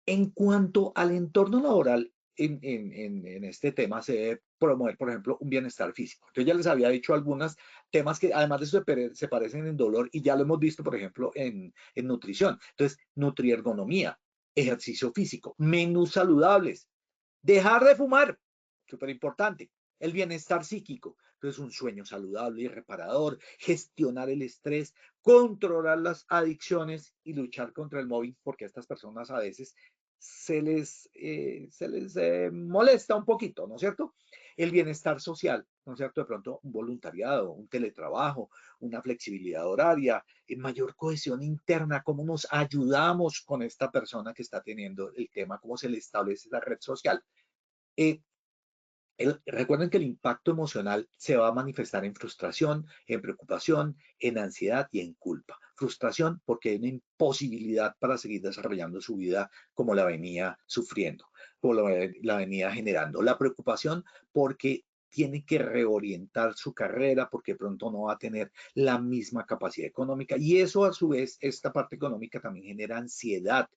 En cuanto al entorno laboral, en este tema se debe promover, por ejemplo, un bienestar físico. Yo ya les había dicho algunos temas que además de eso se parecen en dolor y ya lo hemos visto, por ejemplo, en nutrición. Entonces, nutriergonomía, ejercicio físico, menús saludables, dejar de fumar, súper importante. El bienestar psíquico, entonces un sueño saludable y reparador, gestionar el estrés, controlar las adicciones y luchar contra el móvil, porque estas personas a veces se les molesta un poquito, ¿no es cierto? El bienestar social, ¿no es cierto? De pronto un voluntariado, un teletrabajo, una flexibilidad horaria, mayor cohesión interna, cómo nos ayudamos con esta persona que está teniendo el tema, cómo se le establece la red social. Recuerden que el impacto emocional se va a manifestar en frustración, en preocupación, en ansiedad y en culpa. Frustración porque hay una imposibilidad para seguir desarrollando su vida como la venía sufriendo, como la venía generando. La preocupación porque tiene que reorientar su carrera porque pronto no va a tener la misma capacidad económica y eso a su vez, esta parte económica también genera ansiedad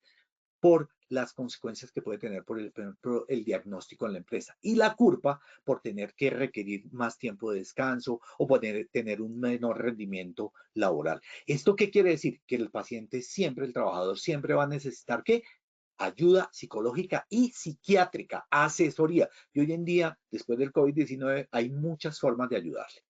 por las consecuencias que puede tener por el diagnóstico en la empresa y la culpa por tener que requerir más tiempo de descanso o poder tener un menor rendimiento laboral. ¿Esto qué quiere decir? Que el paciente siempre, el trabajador siempre va a necesitar ¿qué? Ayuda psicológica y psiquiátrica, asesoría. Y hoy en día, después del COVID-19, hay muchas formas de ayudarle.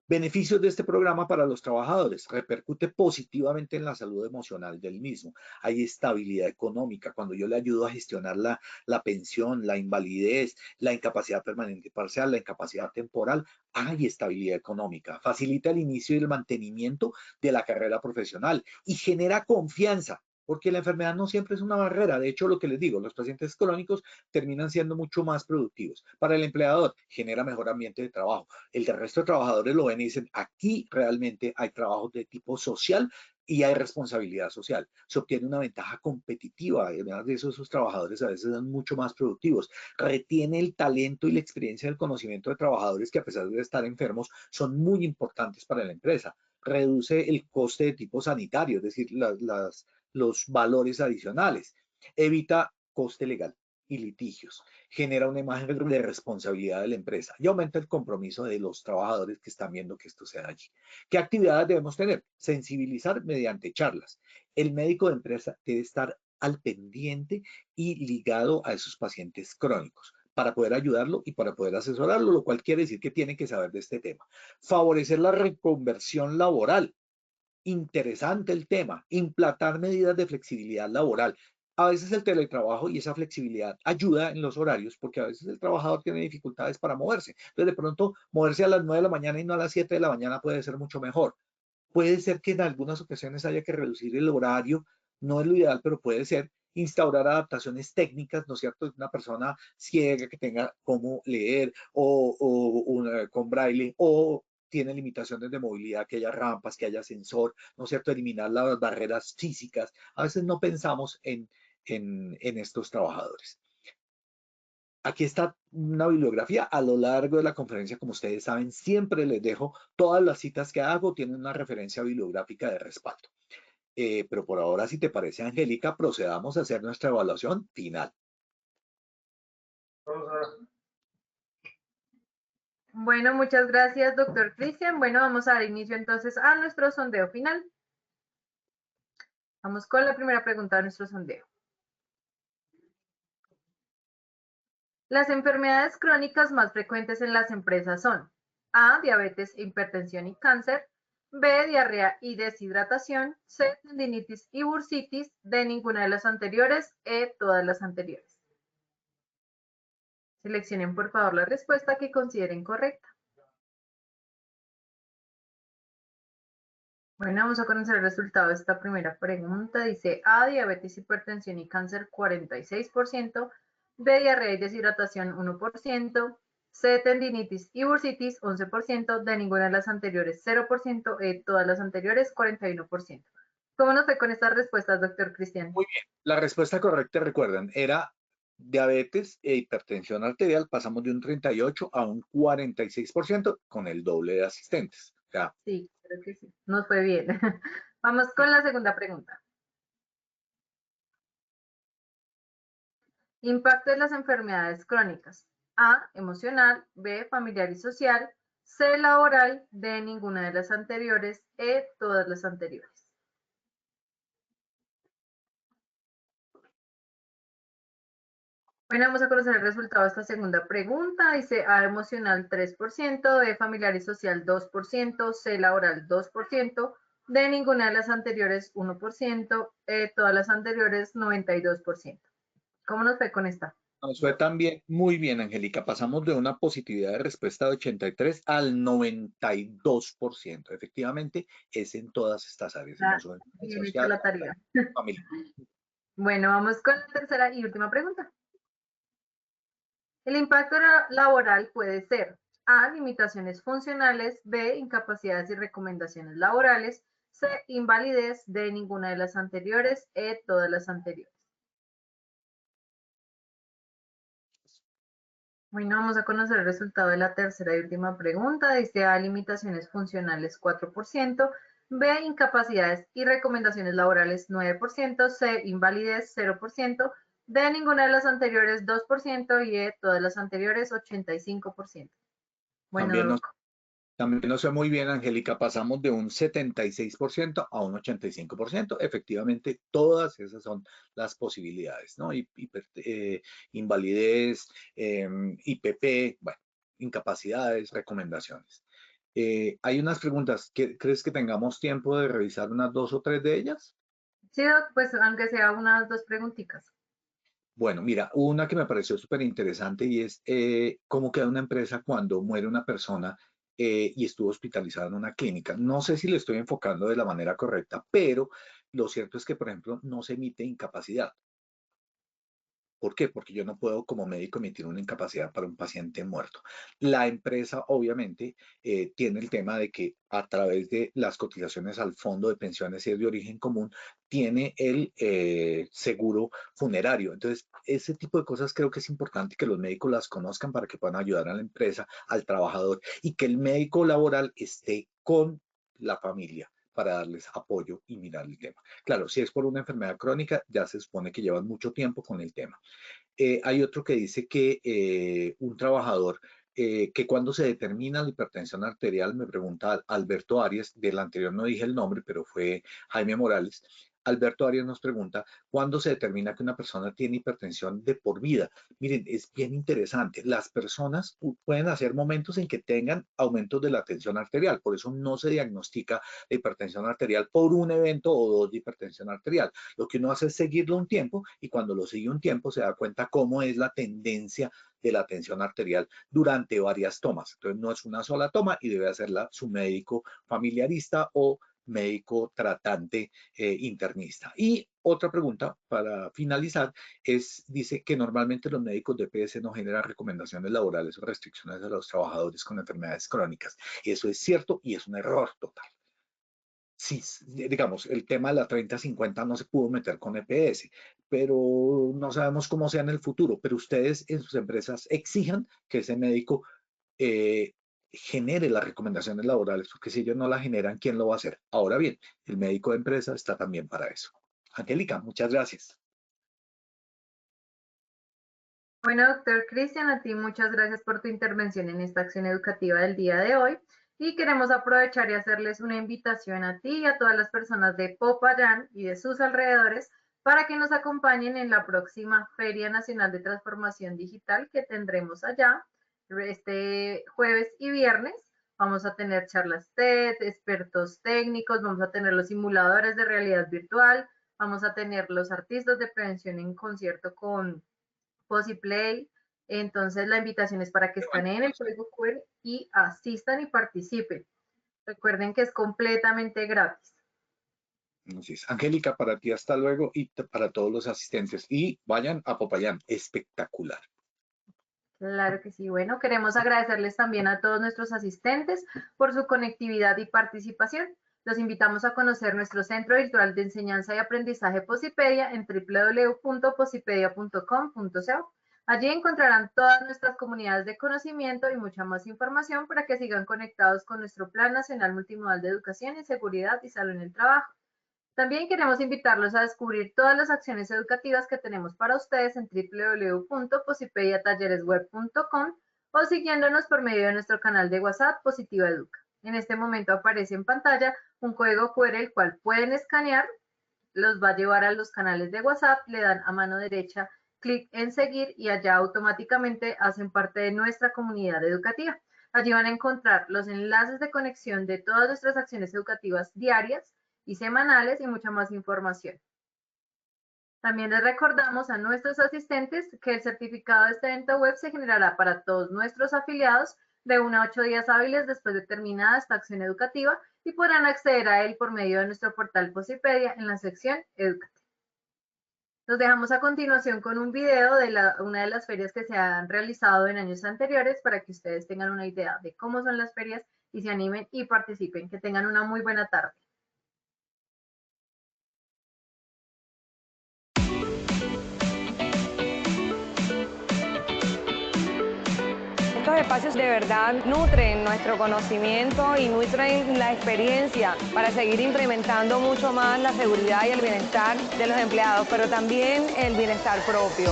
Beneficios de este programa para los trabajadores. Repercute positivamente en la salud emocional del mismo. Hay estabilidad económica. Cuando yo le ayudo a gestionar la pensión, la invalidez, la incapacidad permanente parcial, la incapacidad temporal, hay estabilidad económica. Facilita el inicio y el mantenimiento de la carrera profesional y genera confianza. Porque la enfermedad no siempre es una barrera. De hecho, lo que les digo, los pacientes crónicos terminan siendo mucho más productivos. Para el empleador, genera mejor ambiente de trabajo. El resto de trabajadores lo ven y dicen, aquí realmente hay trabajo de tipo social y hay responsabilidad social. Se obtiene una ventaja competitiva. Además de eso, esos trabajadores a veces son mucho más productivos. Retiene el talento y la experiencia del conocimiento de trabajadores que a pesar de estar enfermos son muy importantes para la empresa. Reduce el coste de tipo sanitario, es decir, los valores adicionales. Evita coste legal y litigios, genera una imagen de responsabilidad de la empresa y aumenta el compromiso de los trabajadores que están viendo que esto se da allí. ¿Qué actividades debemos tener? Sensibilizar mediante charlas. El médico de empresa debe estar al pendiente y ligado a esos pacientes crónicos para poder ayudarlo y para poder asesorarlo, lo cual quiere decir que tiene que saber de este tema. Favorecer la reconversión laboral. Interesante el tema, implantar medidas de flexibilidad laboral. A veces el teletrabajo y esa flexibilidad ayuda en los horarios porque a veces el trabajador tiene dificultades para moverse. Entonces, de pronto, moverse a las 9 de la mañana y no a las 7 de la mañana puede ser mucho mejor. Puede ser que en algunas ocasiones haya que reducir el horario, no es lo ideal, pero puede ser instaurar adaptaciones técnicas, ¿no es cierto? Una persona ciega que tenga cómo leer con braille o tiene limitaciones de movilidad, que haya rampas, que haya ascensor, ¿no es cierto? Eliminar las barreras físicas. A veces no pensamos en estos trabajadores. Aquí está una bibliografía a lo largo de la conferencia, como ustedes saben, siempre les dejo todas las citas que hago, tienen una referencia bibliográfica de respaldo. Pero por ahora, si te parece, Angélica, procedamos a hacer nuestra evaluación final. Bueno, muchas gracias, doctor Cristian. Bueno, vamos a dar inicio entonces a nuestro sondeo final. Vamos con la primera pregunta de nuestro sondeo. Las enfermedades crónicas más frecuentes en las empresas son A, diabetes, hipertensión y cáncer, B, diarrea y deshidratación, C, tendinitis y bursitis, D, ninguna de las anteriores, E, todas las anteriores. Seleccionen por favor la respuesta que consideren correcta. Bueno, vamos a conocer el resultado de esta primera pregunta. Dice A, diabetes, hipertensión y cáncer 46%, B, diarrea y deshidratación 1%, C, tendinitis y bursitis 11%, D, ninguna de las anteriores 0%, E, todas las anteriores 41%. ¿Cómo nos fue con estas respuestas, doctor Cristian? Muy bien, la respuesta correcta, recuerden, era diabetes e hipertensión arterial, pasamos de un 38 a un 46% con el doble de asistentes. O sea, sí, creo que sí, nos fue bien. Vamos con la segunda pregunta. Impacto de las enfermedades crónicas. A, emocional, B, familiar y social, C, laboral, D, ninguna de las anteriores, E, todas las anteriores. Bueno, vamos a conocer el resultado de esta segunda pregunta. Dice A, emocional 3%, B, familiar y social 2%, C, laboral 2%, D, ninguna de las anteriores 1%, E, todas las anteriores 92%. ¿Cómo nos fue con esta? Nos fue también muy bien, Angélica. Pasamos de una positividad de respuesta de 83 al 92%. Efectivamente, es en todas estas áreas, Ah, emocional, bien hecho social, la tarea. familiar. Bueno, vamos con la tercera y última pregunta. El impacto laboral puede ser A, limitaciones funcionales, B, incapacidades y recomendaciones laborales, C, invalidez, D, ninguna de las anteriores, E, todas las anteriores. Bueno, vamos a conocer el resultado de la tercera y última pregunta. Dice A, limitaciones funcionales 4%, B, incapacidades y recomendaciones laborales 9%, C, invalidez 0%, D, ninguna de las anteriores 2% y E, todas las anteriores 85%. Bueno, También nos, Doc. también nos fue muy bien, Angélica. Pasamos de un 76% a un 85%. Efectivamente, todas esas son las posibilidades, ¿no? Invalidez, IPP, bueno, incapacidades, recomendaciones. Hay unas preguntas. ¿Crees que tengamos tiempo de revisar unas 2 o 3 de ellas? Sí, Doc, pues aunque sea unas dos preguntitas. Bueno, mira, una que me pareció súper interesante y es cómo queda una empresa cuando muere una persona y estuvo hospitalizada en una clínica. No sé si le estoy enfocando de la manera correcta, pero lo cierto es que, por ejemplo, no se emite incapacidad. ¿Por qué? Porque yo no puedo como médico emitir una incapacidad para un paciente muerto. La empresa obviamente tiene el tema de que a través de las cotizaciones al fondo de pensiones y es de origen común, tiene el seguro funerario. Entonces, ese tipo de cosas creo que es importante que los médicos las conozcan para que puedan ayudar a la empresa, al trabajador y que el médico laboral esté con la familia para darles apoyo y mirar el tema. Claro, si es por una enfermedad crónica, ya se supone que llevan mucho tiempo con el tema. Hay otro que dice que un trabajador, que cuando se determina la hipertensión arterial, me pregunta Alberto Arias, del anterior no dije el nombre, pero fue Jaime Morales. Alberto Arias nos pregunta, ¿cuándo se determina que una persona tiene hipertensión de por vida? Miren, es bien interesante. Las personas pueden hacer momentos en que tengan aumentos de la tensión arterial, por eso no se diagnostica la hipertensión arterial por un evento o dos de hipertensión arterial. Lo que uno hace es seguirlo un tiempo y cuando lo sigue un tiempo se da cuenta cómo es la tendencia de la tensión arterial durante varias tomas. Entonces no es una sola toma y debe hacerla su médico familiarista o médico tratante internista. Y otra pregunta para finalizar es, dice que normalmente los médicos de PS no generan recomendaciones laborales o restricciones a los trabajadores con enfermedades crónicas. Eso es cierto y es un error total. Sí, digamos, el tema de la 30-50 no se pudo meter con EPS, pero no sabemos cómo sea en el futuro. Pero ustedes en sus empresas exijan que ese médico eh, genere las recomendaciones laborales, porque si ellos no las generan, ¿quién lo va a hacer? Ahora bien, el médico de empresa está también para eso. Angélica, muchas gracias. Bueno, doctor Cristian, a ti muchas gracias por tu intervención en esta acción educativa del día de hoy. Y queremos aprovechar y hacerles una invitación a ti y a todas las personas de Popayán y de sus alrededores para que nos acompañen en la próxima Feria Nacional de Transformación Digital que tendremos allá este jueves y viernes. Vamos a tener charlas TED, expertos técnicos, vamos a tener los simuladores de realidad virtual, vamos a tener los artistas de prevención en concierto con Posiplay. Entonces la invitación es para que escaneen el código QR y asistan y participen. Recuerden que es completamente gratis. Entonces, Angélica, para ti hasta luego y para todos los asistentes. Y vayan a Popayán, espectacular. Claro que sí. Bueno, queremos agradecerles también a todos nuestros asistentes por su conectividad y participación. Los invitamos a conocer nuestro Centro Virtual de Enseñanza y Aprendizaje Posipedia en www.posipedia.com.co. Allí encontrarán todas nuestras comunidades de conocimiento y mucha más información para que sigan conectados con nuestro Plan Nacional Multimodal de Educación y Seguridad y Salud en el Trabajo. También queremos invitarlos a descubrir todas las acciones educativas que tenemos para ustedes en www.posipediatalleresweb.com o siguiéndonos por medio de nuestro canal de WhatsApp Positiva Educa. En este momento aparece en pantalla un código QR el cual pueden escanear, los va a llevar a los canales de WhatsApp, le dan a mano derecha clic en seguir y allá automáticamente hacen parte de nuestra comunidad educativa. Allí van a encontrar los enlaces de conexión de todas nuestras acciones educativas diarias y semanales y mucha más información. También les recordamos a nuestros asistentes que el certificado de este evento web se generará para todos nuestros afiliados de 1 a 8 días hábiles después de terminada esta acción educativa y podrán acceder a él por medio de nuestro portal Posipedia en la sección Educate. Los dejamos a continuación con un video de una de las ferias que se han realizado en años anteriores para que ustedes tengan una idea de cómo son las ferias y se animen y participen. Que tengan una muy buena tarde. Estos espacios de verdad nutren nuestro conocimiento y nutren la experiencia para seguir incrementando mucho más la seguridad y el bienestar de los empleados, pero también el bienestar propio.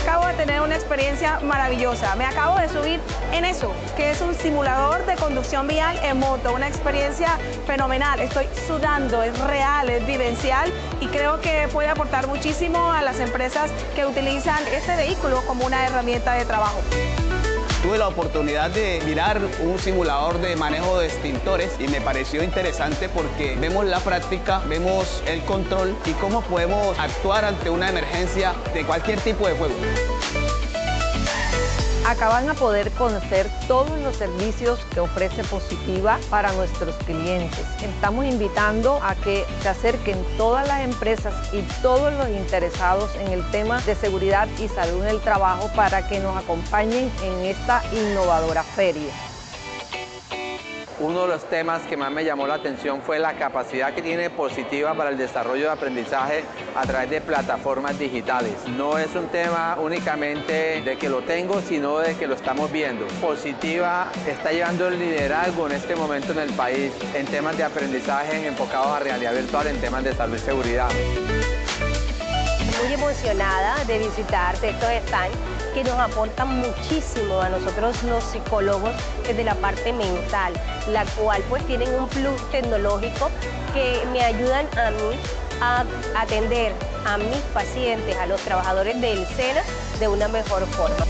Acabo de tener una experiencia maravillosa. Me acabo de subir en eso, que es un simulador de conducción vial en moto. Una experiencia fenomenal. Estoy sudando, es real, es vivencial y creo que puede aportar muchísimo a las empresas que utilizan este vehículo como una herramienta de trabajo. Tuve la oportunidad de mirar un simulador de manejo de extintores y me pareció interesante porque vemos la práctica, vemos el control y cómo podemos actuar ante una emergencia de cualquier tipo de fuego. Acá van a poder conocer todos los servicios que ofrece Positiva para nuestros clientes. Estamos invitando a que se acerquen todas las empresas y todos los interesados en el tema de seguridad y salud en el trabajo para que nos acompañen en esta innovadora feria. Uno de los temas que más me llamó la atención fue la capacidad que tiene Positiva para el desarrollo de aprendizaje a través de plataformas digitales. No es un tema únicamente de que lo tengo, sino de que lo estamos viendo. Positiva está llevando el liderazgo en este momento en el país en temas de aprendizaje enfocados a realidad virtual, en temas de salud y seguridad. Muy emocionada de visitar estos stands que nos aportan muchísimo a nosotros los psicólogos desde la parte mental, la cual pues tienen un plus tecnológico que me ayudan a mí a atender a mis pacientes, a los trabajadores del SENA de una mejor forma.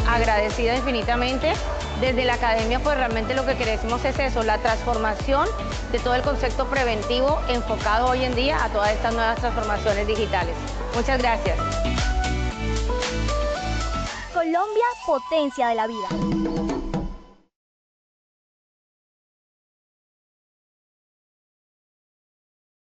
Agradecida infinitamente. Desde la academia pues realmente lo que queremos es eso, la transformación de todo el concepto preventivo enfocado hoy en día a todas estas nuevas transformaciones digitales. Muchas gracias. Colombia, potencia de la vida.